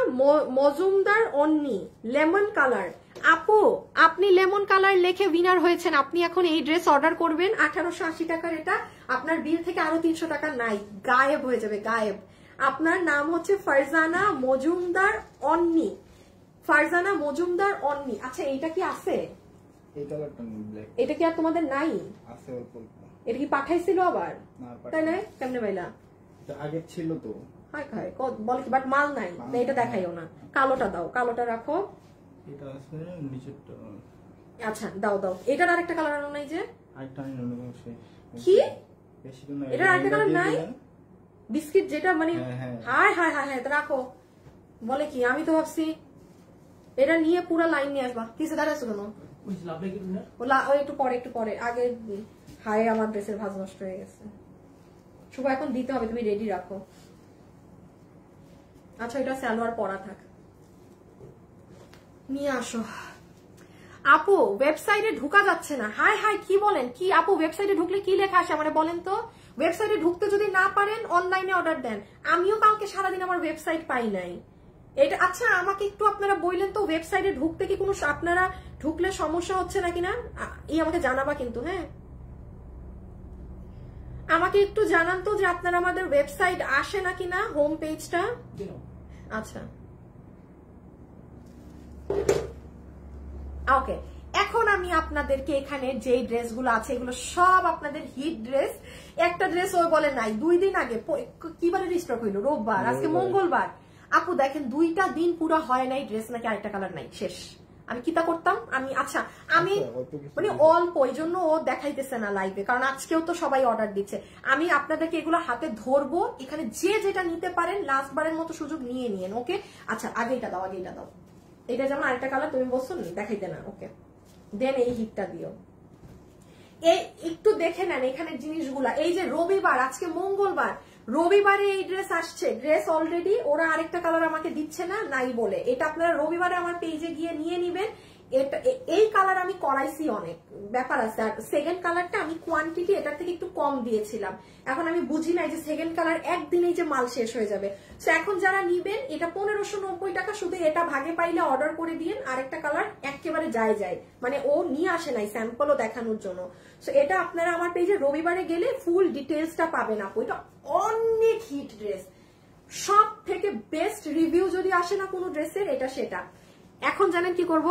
মজুমদার অন্নি লেমন কালার। আপু আপনি লেমন কালার লেখে উইনার হয়েছেন, আপনি এখন এই ড্রেস অর্ডার করবেন 1880 টাকার। এটা আপনার বিল থেকে আরো 300 টাকা নাই, গায়েব হয়ে যাবে, গায়েব। আপনার নাম হচ্ছে ফারজানা মজুমদার অন্নি, ফারজানা মজুমদার অন্নি। আচ্ছা এইটা কি আছে? এটা কি আর তোমাদের নাই? এটা কি পাঠাইছিল আবার? তাই না, কেমনে পাইলা? আগে ছিল তো, বলে কি, বাট মাল নাই, এটা দেখাইও না। কালোটা দাও, কালোটা রাখো। আচ্ছা দাও দাও, এটার আরেকটা কালার আনো নাই যে, কি এটার আরেকটা কালার নাই? বিস্কিট যেটা মানে, হায় হায় হায় হায়, রাখো। বলে কি, আমি তো ভাবছি এটা নিয়ে পুরো লাইন নিয়ে আসবা। কিসে দাঁড়াচ্ছ কেন? একটু পরে আগে। হায় আমার ড্রেসের ভাঁজ নষ্ট হয়ে গেছে। শুভ এখন দিতে হবে, তুমি রেডি রাখো। আচ্ছা এটা সালোয়ার পরা থাক, নিয়ে আসো। আপু ওয়েবসাইটে ঢুকা যাচ্ছে না, হাই হাই কি বলেন? কি আপু ওয়েবসাইটে ঢুকলে কি লেখা আসে মানে বলেন তো? ওয়েবসাইটে ঢুকতে যদি না পারেন অনলাইনে অর্ডার দেন। আমিও কালকে সারাদিন আমার ওয়েবসাইট পাই নাই। এটা আচ্ছা আমাকে একটু আপনারা বললেন তো, ওয়েবসাইটে ঢুকতে কি কোনো, আপনারা ঢুকলে সমস্যা হচ্ছে নাকি না, আমাকে জানাবা কিন্তু। হ্যাঁ আমাকে একটু জানান তো যে আপনারা আমাদের ওয়েবসাইট আসে নাকি না, হোম পেজটা। আচ্ছা ওকে, এখন আমি আপনাদেরকে এখানে যে ড্রেসগুলো আছে এগুলো সব আপনাদের হিট ড্রেস। একটা ড্রেস ওই বলে নাই, 2 দিন আগে কি বলে রিস্টক হইলো, রোববার, আজকে মঙ্গলবার। আপু দেখেন 2টা দিন পুরো হয় নাই, ড্রেস নাকি আরেকটা কালার নাই, শেষ। আমি কিতা করতাম আমি, আচ্ছা আমি মানে অল্প, ওই জন্য ও দেখাইতেছে না লাইভে, কারণ আজকেও তো সবাই অর্ডার দিচ্ছে। আমি আপনাদেরকে এগুলো হাতে ধরবো, এখানে যে যেটা নিতে পারেন লাস্ট বারের মতো সুযোগ নিয়ে নিয়েন। ওকে আচ্ছা আগে এটা দাও, আগে এটা দাও। এটা যেমন আরেকটা কালার তুমি বলছো দেখাইতে না, ওকে দেন এই হিটটা দিও। এই একটু দেখে নেন এখানে জিনিসগুলা। এই যে রবিবার, আজকে মঙ্গলবার, রবিবারে এই ড্রেস আসছে, ড্রেস অলরেডি ওরা আরেকটা কালার আমাকে দিচ্ছে না নাই বলে, এটা আপনারা রবিবারে আমার পেজে গিয়ে নিয়ে নিবেন। এই কালার আমি করাইছি, অনেক ব্যাপার আছে। আর সেকেন্ড কালারটা আমি কোয়ান্টিটি এটার থেকে একটু কম দিয়েছিলাম, এখন আমি বুঝি নাই যে সেকেন্ড কালার একদিনেই যে মাল শেষ হয়ে যাবে। তো এখন যারা নিবেন এটা 1590 টাকা, শুধু এটা ভাগে পাইলে অর্ডার করে দিন। আরেকটা কালার একেবারে যায় মানে ও নিয়ে আসে নাই, স্যাম্পলও দেখানোর জন্য। তো এটা আপনারা আমার পেজে রবিবারে গেলে ফুল ডিটেলসটা পাবেন আপু। এটা অনেক হিট ড্রেস, সব থেকে বেস্ট রিভিউ যদি আসে না কোনো ড্রেসের, এটা সেটা। এখন জানেন কি করব,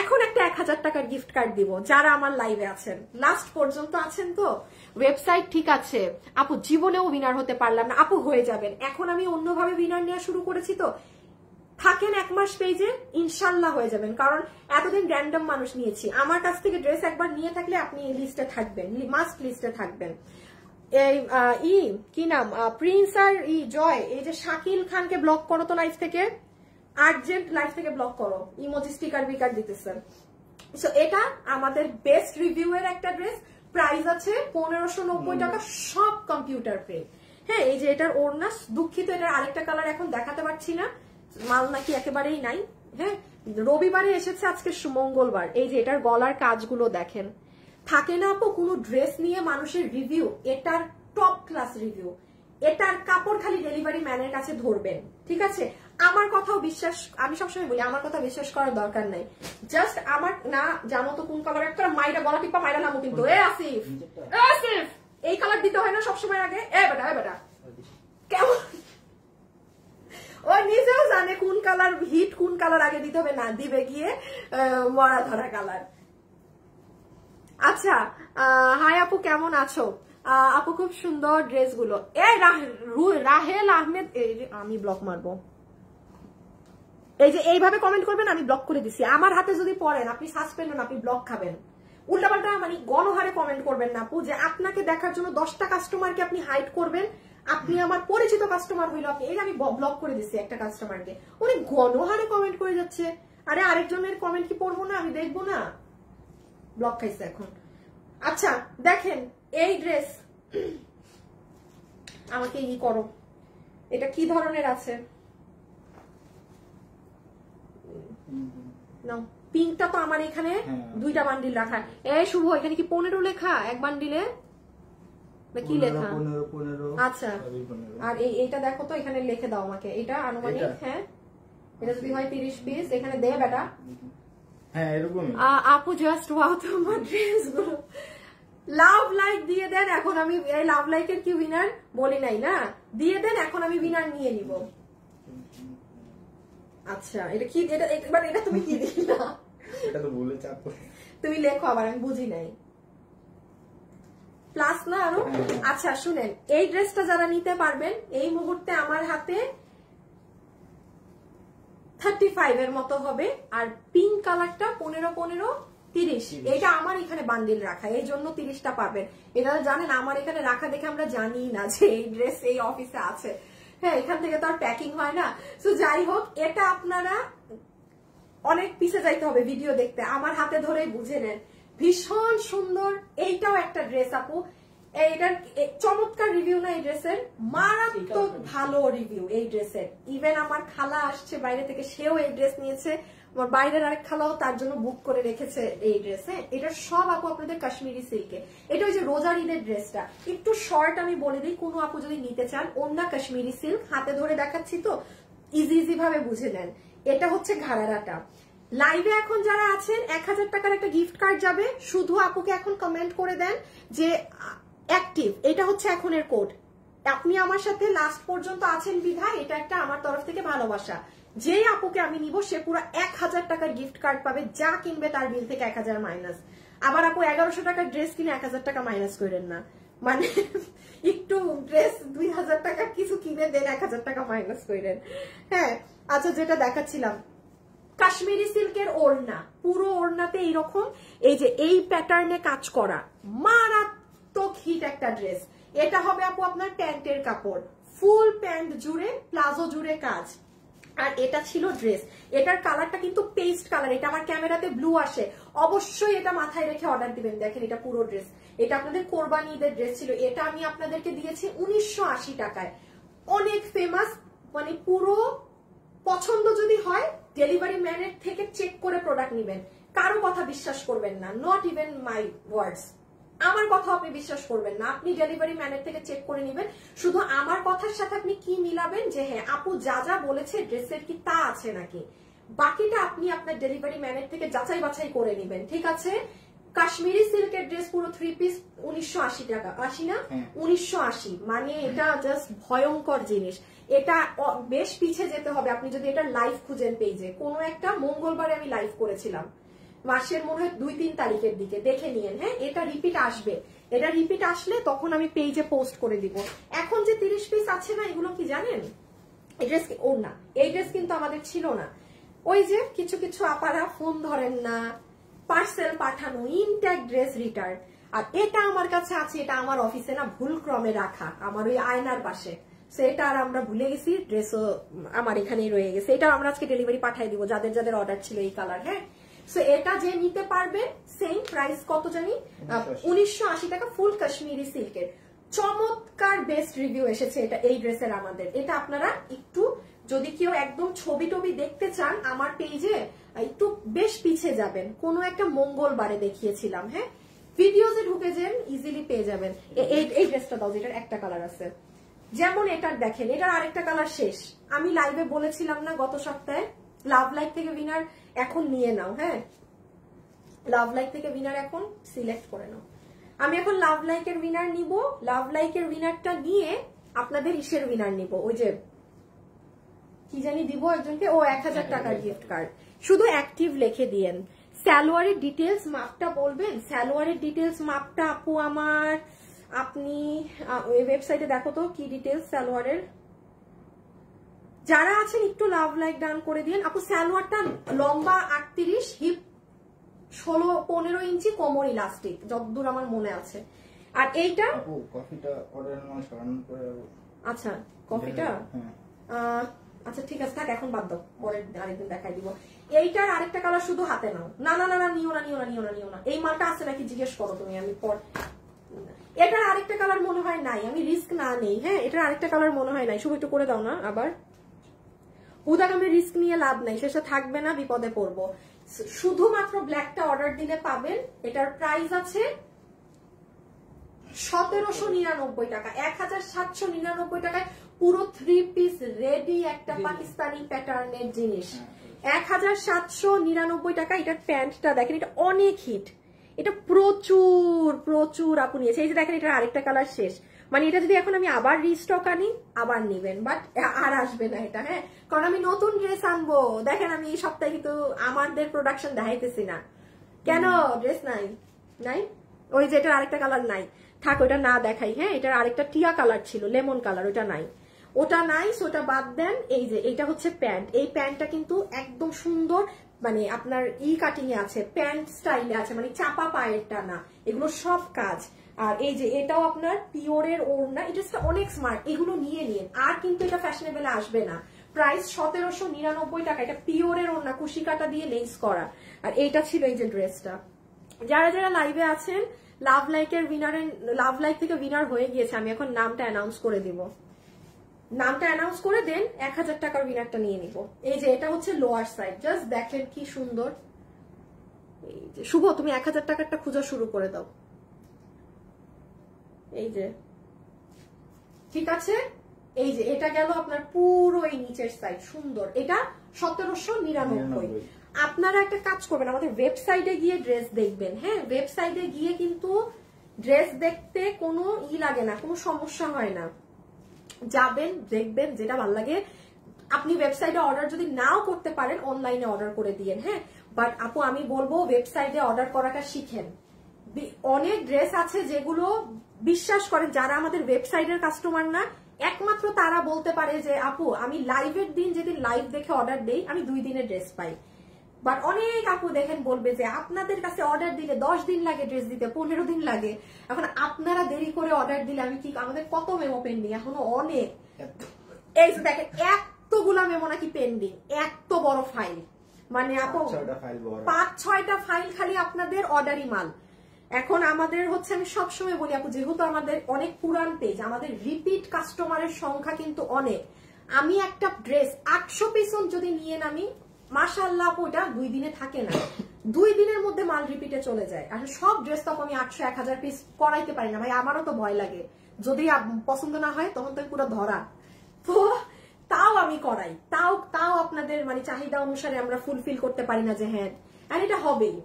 এখন একটা 1000 টাকার গিফট কার্ড দিব যারা আমার লাইভে আছেন, লাস্ট পর্যন্ত আছেন। তো ওয়েবসাইট ঠিক আছে আপু, জীবনেও উইনার হতে পারলাম না আপু, হয়ে যাবেন। এখন আমি অন্যভাবে উইনার নেওয়া শুরু করেছি, তো থাকেন 1 মাস পেজে, ইনশাল্লাহ হয়ে যাবেন। কারণ এতদিন র্যান্ডম মানুষ নিয়েছি, আমার কাছ থেকে ড্রেস একবার নিয়ে থাকলে আপনি এই লিস্টে থাকবেন, মাস্ট লিস্টে থাকবেন। এই কি নাম, প্রিন্স আর জয়, এই যে শাকিল খানকে ব্লক করো তো লাইফ থেকে, আর্জেন্ট লাইফ থেকে ব্লক করো, ইমোজি স্টিকার বিকার দিতেছেন। সো এটা আমাদের বেস্ট রিভিউ এর একটা ড্রেস, প্রাইস আছে 1590 টাকা, সব কম্পিউটার প্রিন্ট। হ্যাঁ, এই যে এটার ওড়না, দুঃখিত এটার আরেকটা কালার এখন দেখাতে পারছি না, মাল নাকি একেবারেই নাই। হ্যাঁ, রবিবারে এসেছে, আজকে মঙ্গলবার। এই যে এটার গলার কাজগুলো দেখেন, থাকে না আপু কোনো ড্রেস নিয়ে মানুষের রিভিউ, এটার টপ ক্লাস রিভিউ। এটার কাপড় খালি ডেলিভারি ম্যানের কাছে ধরবেন, ঠিক আছে? আমার কথাও বিশ্বাস, আমি সবসময় বলি আমার কথা বিশ্বাস করার দরকার নাই, জাস্ট আমার না জানো তো কোন কালার, একটা মাইরা গলা টিপা মাইরা নামো কিন্তু। আসিফ, আসিফ এই কালার দিতে হয় না সবসময় আগে? বেটা কেমন, ও নিজেও জানে কোন কালার হিট, কোন কালার আগে দিতে হবে, না দিবে গিয়ে মরা ধরা কালার। আচ্ছা, হাই আপু কেমন আছো? আপু খুব সুন্দর ড্রেস গুলো। রাহেল আহমেদ, আমি ব্লক মারবো। এই যে এইভাবে কমেন্ট করবেন, আমি ব্লক করে দিছি। আমার হাতে যদি পড়েন আপনি সাসপেন্ড হন, আপনি ব্লক খাবেন। উল্টাপাল্টা মানে গণহারে কমেন্ট করবেন না আপু, যে আপনাকে দেখার জন্য 10টা কাস্টমারকে আপনি হাইড করবেন। আপনি আমার পরিচিত কাস্টমার হইলো, আপনি এই আমি ব্লক করে দিচ্ছি একটা কাস্টমারকে, উনি গণহারে কমেন্ট করে যাচ্ছে। আরে আরেকজনের কমেন্ট কি পড়বো না, আমি দেখবো না? ব্লক খাইছে এখন। আচ্ছা দেখেন এই ড্রেস, আমাকে ই করো, এটা কি ধরনের আছে? পিঙ্কটা তো আমার এখানে 2টা বান্ডিল রাখা। এই শুভ, এখানে কি 15 লেখা এক বান্ডিলে, কি লেখা? 15। আচ্ছা, আর এইটা দেখো তো, এখানে লিখে দাও আমাকে, এটা আনুমানিক। হ্যাঁ, এটা যদি হয় 30 পিস, এখানে দে বেটা। হ্যাঁ এরকম। আপু জাস্ট ওয়াও তোমার ড্রেস গুলো, লাভ লাইক দিয়ে দেন। এখন আমি এই লাভ লাইকের কি উইনার বলি নাই না, দিয়ে দেন, এখন আমি উইনার নিয়ে নিব। আচ্ছা এটা কি, এটা তুমি কি দিলা? এটা তো বলে চাপ, তুমি লেখো আবার, আমি বুঝি নাই। প্লাস না আরো? আচ্ছা শুনেন, এই ড্রেসটা যারা নিতে পারবেন, এই মুহূর্তে আমার হাতে 35 এর মতো হবে, আর পিঙ্ক কালারটা 15, 30। এটা আমার এখানে বান্ডিল রাখা, এই জন্য 30টা পাবেন। এটা জানেন আমার এখানে রাখা দেখে আমরা জানি না যে এই ড্রেস এই অফিসে আছে। হ্যাঁ, এখান থেকে তো আর প্যাকিং হয় না। তো যাই হোক, এটা আপনারা অনেক পিছে যাইতে হবে ভিডিও দেখতে, আমার হাতে ধরেই বুঝে নেন। ভীষণ সুন্দর, এইটাও একটা ড্রেস আপু। এইটার চমৎকার রিভিউ না এই ড্রেসের, মারাত্মক ভালো রিভিউ এই ড্রেসের। ইভেন আমার খালা আসছে বাইরে থেকে, সেও এই ড্রেস নিয়েছে। আমার বাইরের আরেক খালাও তার জন্য বুক করে রেখেছে এই ড্রেস। হ্যাঁ, এটা সব আপু আপনাদের কাশ্মীরি সিল্কে। এটা ওই যে রোজার ঈদের ড্রেসটা, একটু শর্ট আমি বলে দিই, কোনো আপু যদি নিতে চান, ওন্না কাশ্মীরি সিল্ক, হাতে ধরে দেখাচ্ছি তো ইজি ভাবে বুঝে নেন। এটা হচ্ছে ঘাড়ারাটা। লাইভে এখন যারা আছেন 1000 টাকার একটা গিফট কার্ড যাবে, শুধু আপুকে এখন কমেন্ট করে দেন যে অ্যাক্টিভ, এটা হচ্ছে এখনের কোড। আপনি আমার সাথে লাস্ট পর্যন্ত আছেন বিধায় এটা একটা আমার তরফ থেকে ভালোবাসা। যে আপুকে আমি নিব সে পুরো 1000 টাকার গিফট কার্ড পাবে, যা কিনবে তার বিল থেকে 1000 মাইনাস। আবার আপু 1100 টাকার ড্রেস কিনে 1000 টাকা মাইনাস করেন না, মানে একটু ড্রেস 2000 টাকা কিছু কিনে দেন, 1000 টাকা মাইনাস করেন। হ্যাঁ, আচ্ছা যেটা দেখাচ্ছিলাম, কাশ্মীরি সিল্কের ওড়না, পুরো ওড়নাতে এইরকম এই যে এই প্যাটার্নে কাজ করা, মারাত্মক হিট একটা ড্রেস। এটা হবে আপু আপনার প্যান্টের কাপড়, ফুল প্যান্ট জুড়ে প্লাজো জুড়ে কাজ। আর এটা ছিল ড্রেস। এটার কালারটা কিন্তু পেস্ট কালার, এটা আমার ক্যামেরাতে ব্লু আসে, অবশ্যই এটা মাথায় রেখে অর্ডার দিবেন। দেখেন এটা পুরো ড্রেস, এটা আপনাদের কোরবানি ঈদের ড্রেস ছিল। এটা আমি আপনাদেরকে দিয়েছি 1980 টাকায়। অনেক ফেমাস, মানে পুরো পছন্দ যদি হয় ডেলিভারি ম্যানের থেকে চেক করে প্রোডাক্ট নিবেন, কারো কথা বিশ্বাস করবেন না, নট ইভেন মাই ওয়ার্ডস। আমার কথা আপনি বিশ্বাস করবেন না, আপনি ডেলিভারি ম্যানের থেকে চেক করে নিবেন। শুধু আমার কথার সাথে আপনি কি মিলাবেন যে হ্যাঁ আপু যা যা বলেছে ড্রেসের কি তা আছে নাকি, বাকিটা আপনি আপনার ডেলিভারি ম্যানের থেকে যাচাই বাছাই করে নিবেন, ঠিক আছে? কাশ্মীরি সিল্কের ড্রেস পুরো 3 পিস 1980 টাকা, 80 না 1980, মানে এটা জাস্ট ভয়ঙ্কর জিনিস। এটা বেশ পিছে যেতে হবে আপনি যদি এটা লাইভ খুঁজেন পেজে। কোনো একটা মঙ্গলবারে আমি লাইভ করেছিলাম, মাসের মনে হয় 2-3 তারিখের দিকে, দেখে নিয়েন। হ্যাঁ, এটা রিপিট আসবে, এটা রিপিট আসলে তখন আমি পেজে পোস্ট করে দিব। এখন যে 30 পিস আছে না, এগুলো কি জানেন? এই ড্রেস ওর না, এই ড্রেস কিন্তু আমাদের ছিল না। ওই যে কিছু কিছু আপারা ফোন ধরেন না, পার্সেল পাঠানো, ইনট্যাক্ট ড্রেস রিটার্ন। আর এটা আমার কাছে আছে, এটা আমার অফিসে না ভুল ক্রমে রাখা, আমার ওই আয়নার পাশে, সেটা আর আমরা ভুলে গেছি, ড্রেসও আমার এখানেই রয়ে গেছে। এটা আমরা আজকে ডেলিভারি পাঠিয়ে দিব যাদের যাদের অর্ডার ছিল এই কালার। হ্যাঁ, সো এটা যে নিতে পারবে, সেম প্রাইস কত জানি, 1980 টাকা, ফুল কাশ্মীরি সিল্কের। চমৎকার বেস্ট রিভিউ এসেছে এটা, এই ড্রেসের আমাদের। এটা আপনারা একটু যদি কেউ একদম ছবি টবি দেখতে চান আমার পেজে একটু বেশ পিছিয়ে যাবেন, কোনো একটা মঙ্গলবারে দেখিয়েছিলাম। হ্যাঁ, ভিডিওতে ঢুকে যান, ইজিলি পেয়ে যাবেন। এই ড্রেসটা দাও, যেটার একটা কালার আছে, যেমন এটার দেখেন, এটার আরেকটা কালার শেষ। আমি লাইভে বলেছিলাম না গত সপ্তাহে, লাভ লাইক থেকে উইনার এখন নিয়ে নাও। হ্যাঁ, লাভ লাইক থেকে উইনার এখন সিলেক্ট করে নাও। আমি এখন লাভ লাইকের উইনার নিব, লাভ লাইকের উইনারটা নিয়ে আপনাদের ইসের উইনার নিব, ওই যে কি জানি দিব একজনকে, ও 1000 টাকার গিফট কার্ড। শুধু অ্যাক্টিভ লিখে দিয়েন। সালোয়ারের ডিটেলস মাপটা বলবেন, সালোয়ারের ডিটেলস মাপটা আপু আমার, আপনি ওই ওয়েবসাইটে দেখো তো কি ডিটেলস সালোয়ারের। যারা আছেন একটু লাভ লাইক ডান করে দিন। আপু সালোয়ারটা লম্বা 38, হিপ 16-15 ইঞ্চি, কোমর ইলাস্টিক, যতদূর আমার মনে আছে। আর এইটা আপু কফিটা অর্ডারের নাম সরান করে। আচ্ছা, কফিটা আচ্ছা ঠিক আছে, থাক এখন বাদ দাও, পরে আরেকদিন দেখাই দিব। এইটার আরেকটা কালার শুধু হাতে নাও। না না না না, নিও না নিও না নিও না নিও না, এই মালটা আছে নাকি জিজ্ঞেস করো তুমি, আমি পর। এটার আরেকটা কালার মনে হয় নাই, আমি রিস্ক না নেই। হ্যাঁ, এটার আরেকটা কালার মনে হয় নাই, শুধু একটু করে দাও না আবার। উদাগামে রিস্ক নিয়ে লাভ নাই, শেষে থাকবে না, বিপদে পড়বো। শুধুমাত্র ব্ল্যাকটা অর্ডার দিলে পাবেন। এটার প্রাইস আছে 1799 টাকা, 1799 টাকায় পুরো 3 পিস রেডি একটা পাকিস্তানি প্যাটার্নের জিনিস। 1799 টাকা। এটার প্যান্টটা দেখেন, এটা অনেক হিট, এটা প্রচুর প্রচুর আপু নিয়েছে। এই যে দেখেন, এটার আরেকটা কালার শেষ, মানে এটা যদি এখন আমি আবার রিস্টক আনি আবার নিবেন, বাট আর আসবে না এটা। হ্যাঁ, কারণ আমি নতুন ড্রেস আনবো। দেখেন আমি এই সপ্তাহে কিন্তু আমাদের প্রোডাকশন দেখাইতেছি না কেন, ড্রেস নাই নাই, ওই যে এটার আরেকটা কালার নাই, থাক ওটা না দেখাই। হ্যাঁ, এটার আরেকটা টিয়া কালার ছিল, লেমন কালার, ওটা নাই, ওটা নাই, ওটা বাদ দেন। এই যে এটা হচ্ছে প্যান্ট, এই প্যান্টটা কিন্তু একদম সুন্দর, মানে আপনার কাটিং এ আছে, প্যান্ট স্টাইলে আছে, মানে চাপা পায়েরটা না, এগুলো সব কাজ। আর এই যে এটাও আপনার পিওরের ওড়না, এটা অনেক স্মার্ট, এগুলো নিয়ে নিন। আর কিন্তু এটা ফ্যাশনেবল আসবে না। প্রাইস 1799 টাকা, এটা পিওরের ওড়না, কুশি কাটা দিয়ে লেস করা। আর এইটা ছিল এই যে ড্রেসটা। যারা যারা লাইভে আছেন, লাভ লাইকের উইনারের, লাভ লাইক থেকে উইনার হয়ে গিয়েছে, আমি এখন নামটা অ্যানাউন্স করে দিব। নামটা অ্যানাউন্স করে দেন, 1000 টাকার উইনারটা নিয়ে নিব। এই যে এটা হচ্ছে লোয়ার সাইড, জাস্ট দেখেন কি সুন্দর। এই যে শুভ, তুমি 1000 টাকারটা খোঁজা শুরু করে দাও। এই যে ঠিক আছে, এই যে এটা গেল আপনার পুরো এই নিচের সাইড, সুন্দর। এটা 1799। আপনারা একটা কাজ করবেন, আমাদের ওয়েবসাইটে গিয়ে ড্রেস দেখবেন। হ্যাঁ, ওয়েবসাইটে গিয়ে কিন্তু ড্রেস দেখতে কোনো লাগে না, কোনো সমস্যা হয় না। যাবেন, দেখবেন, যেটা ভালো লাগে। আপনি ওয়েবসাইটে অর্ডার যদি নাও করতে পারেন, অনলাইনে অর্ডার করে দিয়েন। হ্যাঁ, বাট আপু আমি বলবো ওয়েবসাইটে অর্ডার করাটা শিখেন। অনেক ড্রেস আছে যেগুলো বিশ্বাস করেন, যারা আমাদের ওয়েবসাইটের কাস্টমার না, একমাত্র তারা বলতে পারে যে আপু আমি লাইভের দিন, যেদিন লাইভ দেখে অর্ডার দেই, আমি 2 দিনের ড্রেস পাই। বাট অনেক আপু দেখেন বলবে যে আপনাদের কাছে অর্ডার দিলে 10 দিন লাগে ড্রেস দিতে, 15 দিন লাগে। এখন আপনারা দেরি করে অর্ডার দিলে আমি কি, আমাদের কত মেমো পেন্ডিং এখনো অনেক। এই যে দেখেন, এতগুলা মেমো নাকি পেন্ডিং, এত বড় ফাইল, মানে আপু 5-6টা ফাইল খালি আপনাদের অর্ডারি মাল। এখন আমাদের হচ্ছে, আমি সবসময় বলি আপু, যেহেতু আমাদের অনেক পুরান পেজ, আমাদের রিপিট কাস্টমারের সংখ্যা কিন্তু অনেক। আমি একটা ড্রেস 800 পিস যদি নিয়ে নামি, মাশাআল্লাহ আপু, ওটা 2 দিনে থাকে না, 2 দিনের মধ্যে মাল রিপিটে চলে যায়। আর সব ড্রেস তো আমি 800-1000 পিস করাইতে পারি না ভাই, আমারও তো ভয় লাগে, যদি পছন্দ না হয় তখন তো পুরো ধরা। তো তাও আমি করাই, তাও আপনাদের মানে চাহিদা অনুসারে আমরা ফুলফিল করতে পারি না যে হ্যাঁ, আর এটা হবেই।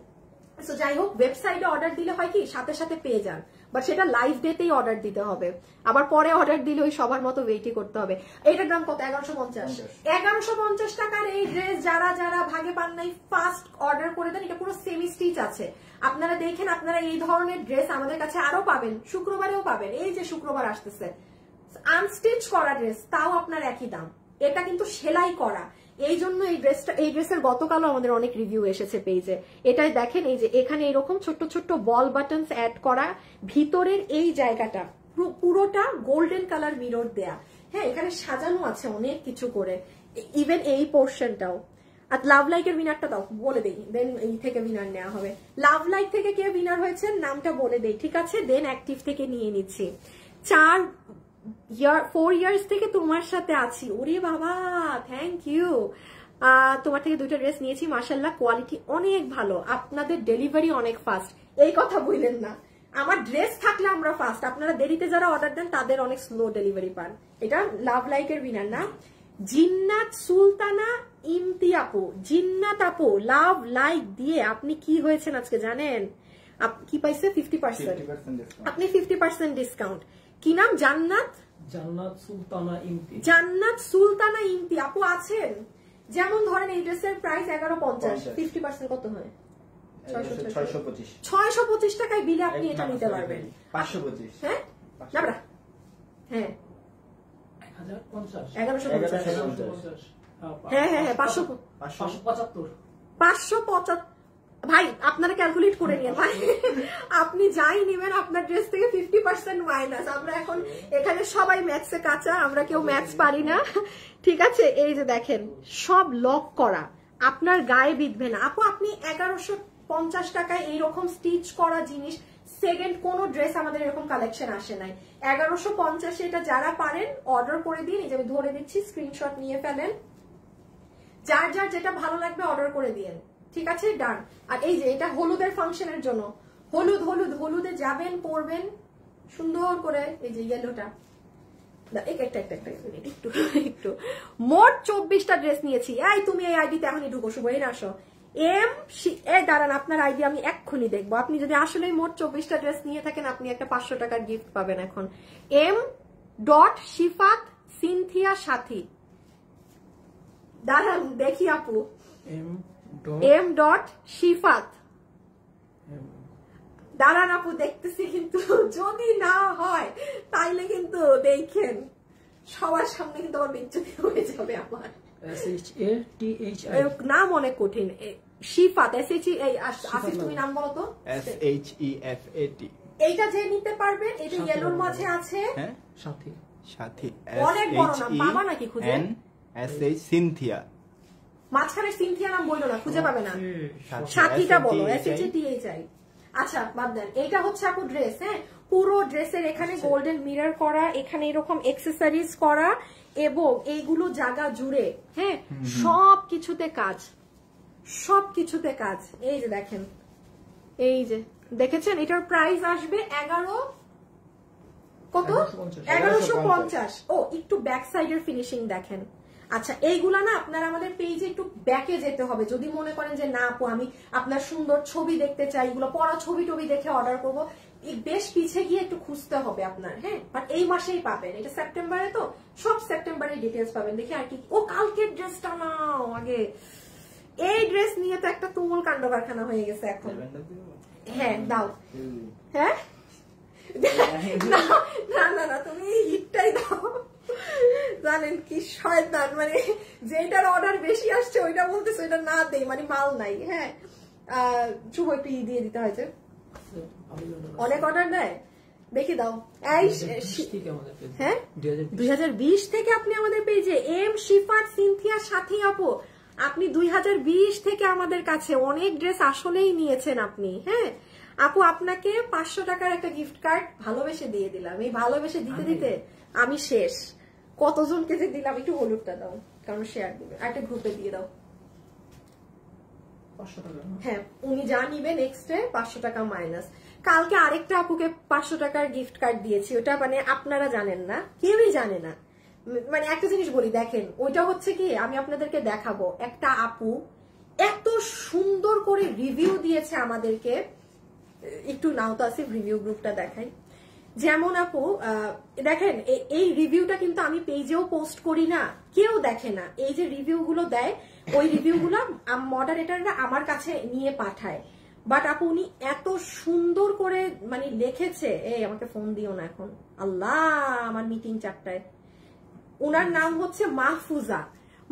সো যাই হোক, ওয়েবসাইটে অর্ডার দিলে হয় কি সাথে সাথে পেয়ে যান, বাট সেটা লাইভ ডেতেই অর্ডার দিতে হবে, আবার পরে অর্ডার দিলে ওই সবার মতো ওয়েটই করতে হবে। এইটার দাম কত? 1150 টাকার এই ড্রেস যারা যারা ভাগে পান নাই, ফার্স্ট অর্ডার করে দেন। এটা পুরো সেমি স্টিচ আছে, আপনারা দেখেন। আপনারা এই ধরনের ড্রেস আমাদের কাছে আরো পাবেন, শুক্রবারেও পাবেন, এই যে শুক্রবার আসতেছে, আনস্টিচ করা ড্রেস, তাও আপনার একই দাম। এটা কিন্তু সেলাই করা, এই জন্য এই ড্রেসের গতকালও আমাদের অনেক রিভিউ এসেছে পেজে। এটাই দেখেন, এই যে এখানে এরকম ছোট্ট ছোট্ট বল বাটনস অ্যাড করা, ভিতরের এই জায়গাটা পুরোটা গোল্ডেন কালার মিরর দেয়া, হ্যাঁ, এখানে সাজানো আছে অনেক কিছু করে, ইভেন এই পোর্শনটাও। আর লাভ লাইকের উইনারটা দাও, বলে দেই, দেন এই থেকে উইনার নেওয়া হবে। লাভ লাইক থেকে কে উইনার হয়েছে নামটা বলে দেই, ঠিক আছে, দেন অ্যাক্টিভ থেকে নিয়ে নিচ্ছি। 4 ইয়ার্স থেকে তোমার সাথে আছি, ওরে বাবা, থ্যাংক ইউ। তোমার থেকে 2টা ড্রেস নিয়েছি, মাশাআল্লাহ, কোয়ালিটি অনেক ভালো, আপনাদের ডেলিভারি অনেক ফাস্ট। এই কথা বললেন না, আমার ড্রেস থাকলে আমরা ফাস্ট, আপনারা দেরিতে যারা অর্ডার দেন তাদের অনেক স্লো ডেলিভারি পান। এটা লাভ লাইকের উইনার না, জিন্নাত সুলতানা ইমতি আপু। জিন্নাত আপু, লাভ লাইক দিয়ে আপনি কি হয়েছেন আজকে জানেন? কি পাইছে? 50%। আপনি 50% ডিসকাউন্ট। কি নাম? জান্নাত সুলতানা ইমতি। জান্নাত সুলতানা ইমতি আপু আছেন। যেমন ধরেন এই ড্রেসের প্রাইস 1150, 50% কত হয়? 625 টাকায় বিলে আপনি এটা নিতে পারবেন। 525, হ্যাঁ যাবরা, হ্যাঁ 1150, হ্যাঁ হ্যাঁ হ্যাঁ 575 ভাই, আপনারা ক্যালকুলেট করে নিন ভাই, আপনি যাই নেবেন আপনার ড্রেস থেকে 50% মাইনাস। আমরা এখন এখানে সবাই ম্যাথসে কাঁচা, আমরা কেউ ম্যাথস পারি না, ঠিক আছে। এই যে দেখেন, সব লক করা, আপনার গায়ে বিঁধবে না আপু। আপনি 1150 টাকায় এইরকম স্টিচ করা জিনিস, সেকেন্ড কোন ড্রেস আমাদের এরকম কালেকশন আসে নাই। 1150 এটা যারা পারেন অর্ডার করে দিন, এই যে আমি ধরে দিচ্ছি, স্ক্রিনশট নিয়ে ফেলেন, যার যার যেটা ভালো লাগবে অর্ডার করে দিন, ঠিক আছে, ডান। আর এই যে এটা হলুদের ফাংশনের জন্য, হলুদে যাবেন, পরবেন সুন্দর করে, এই যে ইয়েলোটা, একটু মোট 24টা ড্রেস নিয়েছি। এই তুমি এই আইডিতে এখনই ঢুকো, শুভ এই আসো, দাঁড়ান, আপনার আইডি আমি এক্ষুনি দেখবো। আপনি যদি আসলে মোট 24টা ড্রেস নিয়ে থাকেন, আপনি একটা 500 টাকার গিফট পাবেন। এখন শিফাত সিনথিয়া সাথী, দাঁড়ান দেখি আপু, শিফাত, দাঁড়ান আপু দেখতেছি, কিন্তু যদি না হয় তাইলে কিন্তু দেখেন সবার সামনে কিন্তু আমার বিচ্ছুতি হয়ে যাবে। আমার নাম অনেক কঠিন, শিফাত, আসিফ তুমি নাম বলো তো। SHEFAT। এইটা যে নিতে পারবেন, এটা ইয়েলোর মাঝে আছে, সাথী, অনেক বড় নাম, পাবা নাকি খুঁজে? SH সিনথিয়া, মাঝখানে সিনথিয়া নাম বললো না, খুঁজে পাবে না, সাথীটা বলো, SHATHI। আচ্ছা বাদ দেন, এইটা হচ্ছে আপু ড্রেস, হ্যাঁ, পুরো ড্রেসের এখানে গোল্ডেন মিরর করা, এখানে এরকম এক্সেসরিজ করা, এবং এইগুলো জায়গা জুড়ে, হ্যাঁ, সব কিছুতে কাজ। এই যে দেখেন, এই যে দেখেছেন, এটার প্রাইস আসবে 1150। ও একটু ব্যাক সাইডের ফিনিশিং দেখেন। আচ্ছা, এইগুলা না আপনারা আমাদের পেজে একটু ব্যাকে যেতে হবে, যদি মনে করেন যে না আপু আমি আপনার সুন্দর ছবি দেখতে চাই, এগুলো পড়া ছবি দেখে অর্ডার করবো, বেশ পিছে গিয়ে একটু খুঁজতে হবে আপনার, হ্যাঁ। বাট এই মাসেই পাবেন, এটা সেপ্টেম্বরে, তো সব সেপ্টেম্বরের ডিটেলস পাবেন। দেখি আর কি, ও কালকের ড্রেসটা নাও আগে। এই ড্রেস নিয়ে তো একটা তুমুল কাণ্ড কারখানা হয়ে গেছে এখন। হ্যাঁ দাও, হ্যাঁ না তুমি হিটটাই দাও। জানেন কি শয়তান, মানে যেটার অর্ডার বেশি আসছে ওইটা বলতেছে ওইটা না দেই, মানে মাল নাই, হ্যাঁ। শুভ একটু দিয়ে দিতে হয়েছে, অনেক অর্ডার দেয়, দেখি দাও। এই হ্যাঁ 2020 থেকে আপনি আমাদের পেজে এম শিফাত সিনথিয়ার সাথী আপু, আপনি 2020 থেকে আমাদের কাছে অনেক ড্রেস আসলেই নিয়েছেন আপনি। হ্যাঁ আপু, আপনাকে 500 টাকার একটা গিফট কার্ড ভালোবেসে দিয়ে দিলাম। এই ভালোবেসে দিতে দিতে আমি শেষ। কতজনকে যে দিলাম, একটু হলুদটা দাও কারণ শেয়ার দিবে, একটা গ্রুপে দিয়ে দাও। হ্যাঁ, উনি যা নিবে নেক্সটে 500 টাকা মাইনাস। কালকে আরেকটা আপুকে 500 টাকার গিফট কার্ড দিয়েছি, ওটা মানে আপনারা জানেন না, কেউই জানে না। মানে একটা জিনিস বলি, দেখেন ওইটা হচ্ছে কি, আমি আপনাদেরকে দেখাবো। একটা আপু এত সুন্দর করে রিভিউ দিয়েছে আমাদেরকে, একটু নাও তো আসিফ রিভিউ গ্রুপটা দেখাই। যেমন আপু দেখেন, এই রিভিউটা কিন্তু আমি পেজেও পোস্ট করি না, কেউ দেখে না। এই যে রিভিউ গুলো দেয়, ওই রিভিউ গুলো মডারেটররা আমার কাছে নিয়ে পাঠায়। বাট আপু উনি এত সুন্দর করে মানে লিখেছে। এই আমাকে ফোন দিও না এখন, আল্লাহ আমার মিটিং 4টায়। উনার নাম হচ্ছে মাহফুজা।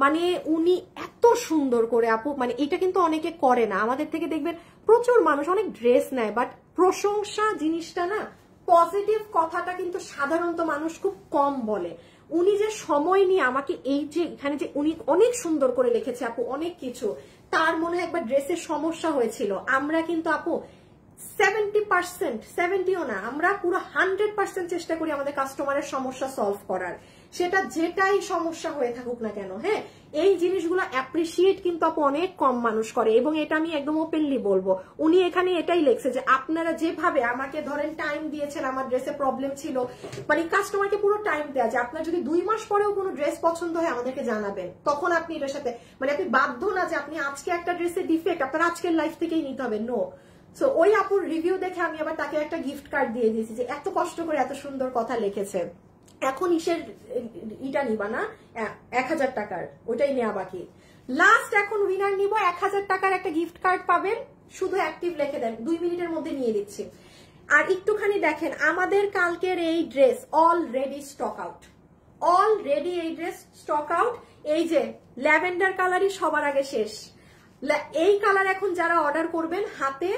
মানে উনি এত সুন্দর করে আপু, মানে এটা কিন্তু অনেকে করে না। আমাদের থেকে দেখবেন প্রচুর মানুষ অনেক ড্রেস নেয়, বাট প্রশংসা জিনিসটা না, পজিটিভ কথাটা কিন্তু সাধারণত মানুষ খুব কম বলে। উনি যে সময় নিয়ে আমাকে এই যে এখানে যে উনি অনেক সুন্দর করে লিখেছে আপু অনেক কিছু। তার মনে হয় একবার ড্রেসের সমস্যা হয়েছিল, আমরা কিন্তু আপু 70%, 70ও না, আমরা পুরো 100% চেষ্টা করি আমাদের কাস্টমারের সমস্যা সলভ করার, সেটা যেটাই সমস্যা হয়ে থাকুক না কেন। হ্যাঁ, এই জিনিসগুলো অ্যাপ্রিসিয়েট কিন্তু আপু অনেক কম মানুষ করে, এবং এটা আমি একদম ওপেনলি বলবো। উনি এখানে এটাই লিখছে যে আপনারা যেভাবে আমাকে ধরেন টাইম দিয়েছেন, আমার ড্রেসে প্রবলেম ছিল, মানে কাস্টমারকে পুরো টাইম দেওয়া যে আপনার যদি 2 মাস পরেও কোনো ড্রেস পছন্দ হয় আমাদেরকে জানাবেন, তখন আপনি এটার সাথে মানে আপনি বাধ্য না যে আপনি আজকে একটা ড্রেসের ডিফেক্ট আপনার আজকের লাইফ থেকেই নিতে হবে, নো। সো ওই আপুর রিভিউ দেখে আমি আবার তাকে একটা গিফট কার্ড দিয়ে দিয়েছি যে এত কষ্ট করে এত সুন্দর কথা লিখেছে। এখন ইসের ইটা নিবা না 1000 টাকার, ওটাই নেওয়া বাকি। লাস্ট এখন উইনার নিব, 1000 টাকার একটা গিফট কার্ড পাবেন, শুধু অ্যাক্টিভ লিখে দেন, 2 মিনিটের মধ্যে নিয়ে দিচ্ছি। আর একটুখানি দেখেন আমাদের কালকের এই dress already stock out, already এই ড্রেস স্টক আউট। এই যে ল্যাভেন্ডার কালারই সবার আগে শেষ। এই কালার এখন যারা অর্ডার করবেন হাতে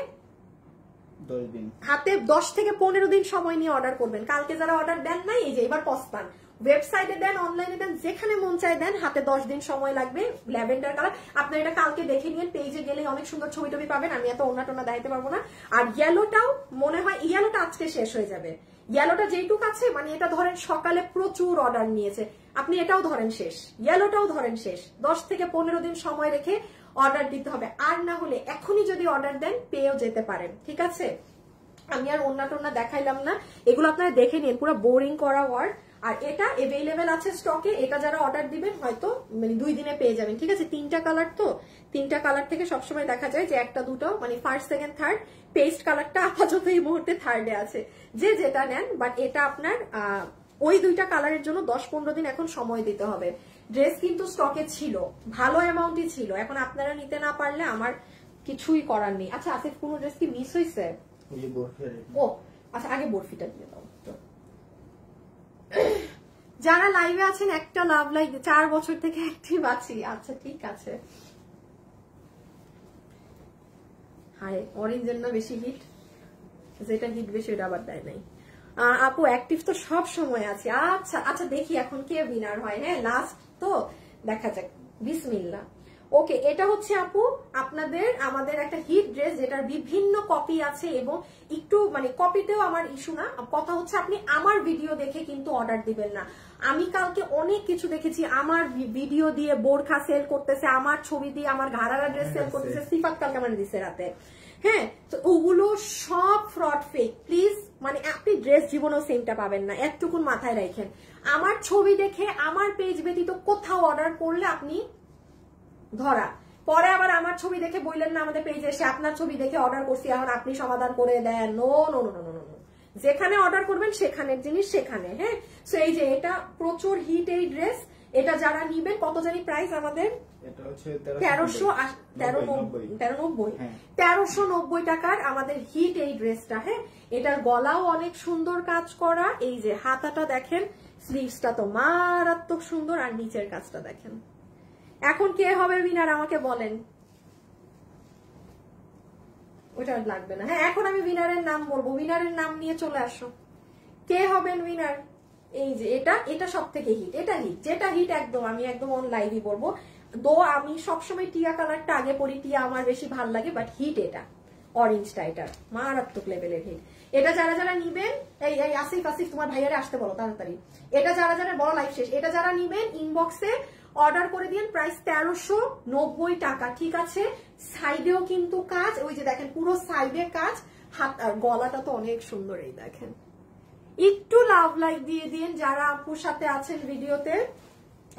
10 থেকে 15 দিন সময় নিয়ে অর্ডার করবেন। কালকে যারা অর্ডার দেন নাই, এই যে এবার পস্তান, ওয়েবসাইটে দেন, অনলাইনে দেন, যেখানে মন চায় দেন, হাতে 10 দিন সময় লাগবে। ল্যাভেন্ডার কালার আপনারা এটা কালকে দেখে নিন, পেজে গেলে অনেক সুন্দর ছবি টবি পাবেন, আমি এত ওনা টোনা দেখাতে পারবো না। আর ইয়েলোটাও মনে হয় ইয়েলোটা আজকে শেষ হয়ে যাবে। ইয়েলোটা যেইটুক আছে, মানে এটা ধরেন সকালে প্রচুর অর্ডার নিয়েছে, আপনি এটাও ধরেন শেষ, ইয়েলোটাও ধরেন শেষ। 10 থেকে 15 দিন সময় রেখে অর্ডার দিতে হবে, আর না হলে এখনই যদি অর্ডার দেন পেয়েও যেতে পারেন, ঠিক আছে? আমি আর ওন্না টোন্না দেখাইলাম না, এগুলো আপনারা দেখে নিন, পুরো বোরিং করা ওয়ার্ড। আর এটা এভেইলেবল আছে স্টকে, এটা যারা অর্ডার দিবেন হয়তো মানে 2 দিনে পেয়ে যাবেন, ঠিক আছে? 3টা কালার, তো 3টা কালার থেকে সবসময় দেখা যায় যে একটা দুটো মানে ফার্স্ট সেকেন্ড থার্ড, পেস্ট কালারটা আপাতত এই মুহূর্তে থার্ডে আছে, যে যেটা নেন। বাট এটা আপনার ওই 2টা কালারের জন্য 10-15 দিন এখন সময় দিতে হবে। ড্রেস কিন্তু স্টকে ছিল, ভালো অ্যামাউন্টই ছিল, এখন আপনারা নিতে না পারলে আমার কিছুই করার নেই। আচ্ছা আসিফ, কোনো ড্রেস কি মিস হয়েছে? ও আচ্ছা, আগে বরফিটা দিয়ে দাও। যারা লাইভে আছেন একটা লাভ লাইক, 4 বছর থেকে অ্যাক্টিভ আছি। আচ্ছা ঠিক আছে। হায়, অরেঞ্জের না বেশি হিট, যেটা হিট বেশি ওটা আবার দেয় নাই। আপু অ্যাক্টিভ তো সব সময় আছে। আচ্ছা আচ্ছা, দেখি এখন কে উইনার হয়। হ্যাঁ লাস্ট তো, দেখা যাক, বিসমিল্লাহ। ওকে, এটা হচ্ছে আপু আপনাদের আমাদের একটা হিট ড্রেস, যেটার বিভিন্ন কপি আছে, এবং একটু মানে কপিতেও আমার ইস্যু না, কথা হচ্ছে আপনি আমার ভিডিও দেখে কিন্তু অর্ডার দিবেন না। আমি কালকে অনেক কিছু দেখেছি, আমার ভিডিও দিয়ে বোরখা সেল করতেছে, আমার ছবি দিয়ে আমার ঘাড়ারা ড্রেস সেল করতেছে, সিফাত কালকে আমার দিছে রাতে। হ্যাঁ, তো ওগুলো সব ফ্রড, ফেক। প্লিজ মানে আপনি ড্রেস জীবনেও সেমটা পাবেন না, একটুকুন মাথায় রাখেন। আমার ছবি দেখে আমার পেজ ব্যতীত কোথাও অর্ডার করলে আপনি ধরা, পরে আবার আমার ছবি দেখে বললেন না আমাদের পেজে এসে আপনার ছবি দেখে অর্ডার করছি, এখন আপনি সমাধান করে দেন। No no no no no no, যেখানে অর্ডার করবেন সেখানের জিনিস সেখানে। হ্যাঁ, সো এই যে এটা প্রচুর হিট এই ড্রেস, এটা যারা নিবেন, কত জানি প্রাইস আমাদের 1390 টাকার আমাদের হিট এই ড্রেসটা। হ্যাঁ, এটার গলাও অনেক সুন্দর কাজ করা, এই যে হাতাটা দেখেন, স্লিভসটা তো মারাত্মক সুন্দর, আর নিচের কাজটা দেখেন। এখন কে হবে উইনার আমাকে বলেন। ওটা লাগবে না। হ্যাঁ, এখন আমি উইনারের নাম বলবো, উইনারের নাম নিয়ে চলে আসো। কে হবেন উইনার? এই যে এটা সব থেকে হিট, এটা হিট, যেটা হিট একদম আমি একদম অন লাইভই বলবো। দো আমি সবসময় টিয়া কালারটা আগে পরি, টিয়া আমার বেশি ভালো লাগে, বাট হিট এটা অরেঞ্জটা, এটা মারাত্মক লেভেলের হিট। এটা যারা যারা নিবেন, এই আসিফ তোমার ভাইয়ারে আসতে বলো তাড়াতাড়ি। এটা যারা যারা বড় লাইভ শেষ, এটা যারা নিবেন ইনবক্সে অর্ডার করে দিন, প্রাইস 1390 টাকা, ঠিক আছে। সাইডেও কিন্তু কাজ, ওই যে দেখেন পুরো সাইডে কাজ, হাত আর গলাটা তো অনেক সুন্দর, এই দেখেন। একটু লাভ লাইক দিয়ে দিন যারা আপুর সাথে আছেন ভিডিওতে।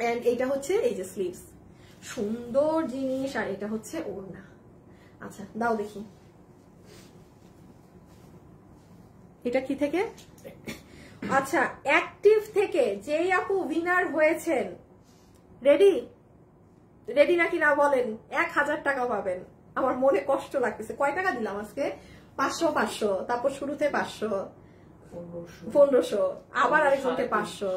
এন্ড এটা হচ্ছে এই যে স্লিভস, সুন্দর জিনিস, আর এটা হচ্ছে ওড়না। আচ্ছা দাও দেখি এটা কি থেকে। আচ্ছা অ্যাক্টিভ থেকে যেই আপু উইনার হয়েছেন, রেডি নাকি না বলেন? 1000 টাকা পাবেন। আমার মনে কষ্ট লাগতেছে, কয় টাকা দিলাম আজকে? 500, তারপর শুরুতে 500, 1500, আবার আরেকজনকে 500।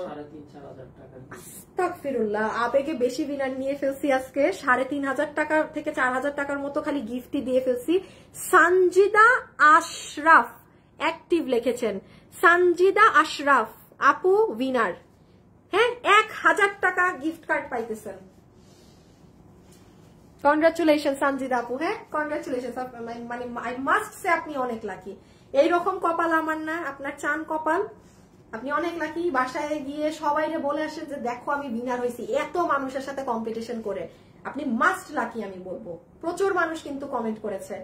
আস্তাগফিরুল্লাহ, আবেগে বেশি উইনার নিয়ে ফেলছি আজকে। 3500 টাকা থেকে 4000 টাকার মতো খালি গিফটই দিয়ে ফেলছি। সানজিদা আশরাফ অ্যাক্টিভ লিখেছেন, সানজিদা আশরাফ আপু উইনার। হ্যাঁ 1000 টাকা গিফট কার্ড পাইতেছেন। কনগ্রাচুলেশন সানজিদা আপু, হ্যাঁ কনগ্রাচুলেশন। মানে আই মাস্ট সে আপনি অনেক লাকি। এইরকম কপাল আমার না, আপনার চান কপাল, আপনি অনেক লাকি। বাসায় গিয়ে সবাইকে বলে আসেন যে দেখো আমি উইনার হয়েছি, এত মানুষের সাথে কম্পিটিশন করে। আপনি মাস্ট লাকি আমি বলবো, প্রচুর মানুষ কিন্তু কমেন্ট করেছে,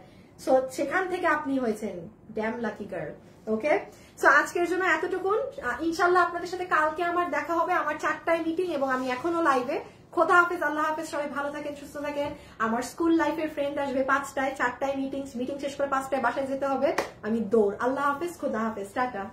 সো সেখান থেকে আপনি হয়েছেন ড্যাম লাকি গার্ল। ওকে, সো আজকের জন্য এতটুকুন। ইনশাল্লাহ আপনাদের সাথে কালকে আমার দেখা হবে, আমার 4টায় মিটিং এবং আমি এখনো লাইভে। খোদা হাফেজ, আল্লাহ হাফেজ, সবাই ভালো থাকেন, সুস্থ থাকেন। আমার স্কুল লাইফের ফ্রেন্ড আসবে 5টায়, 4টায় মিটিং শেষ করে 5টায় বাসায় যেতে হবে, আমি দৌড়। আল্লাহ হাফেজ, খোদা হাফেজ, টাটা।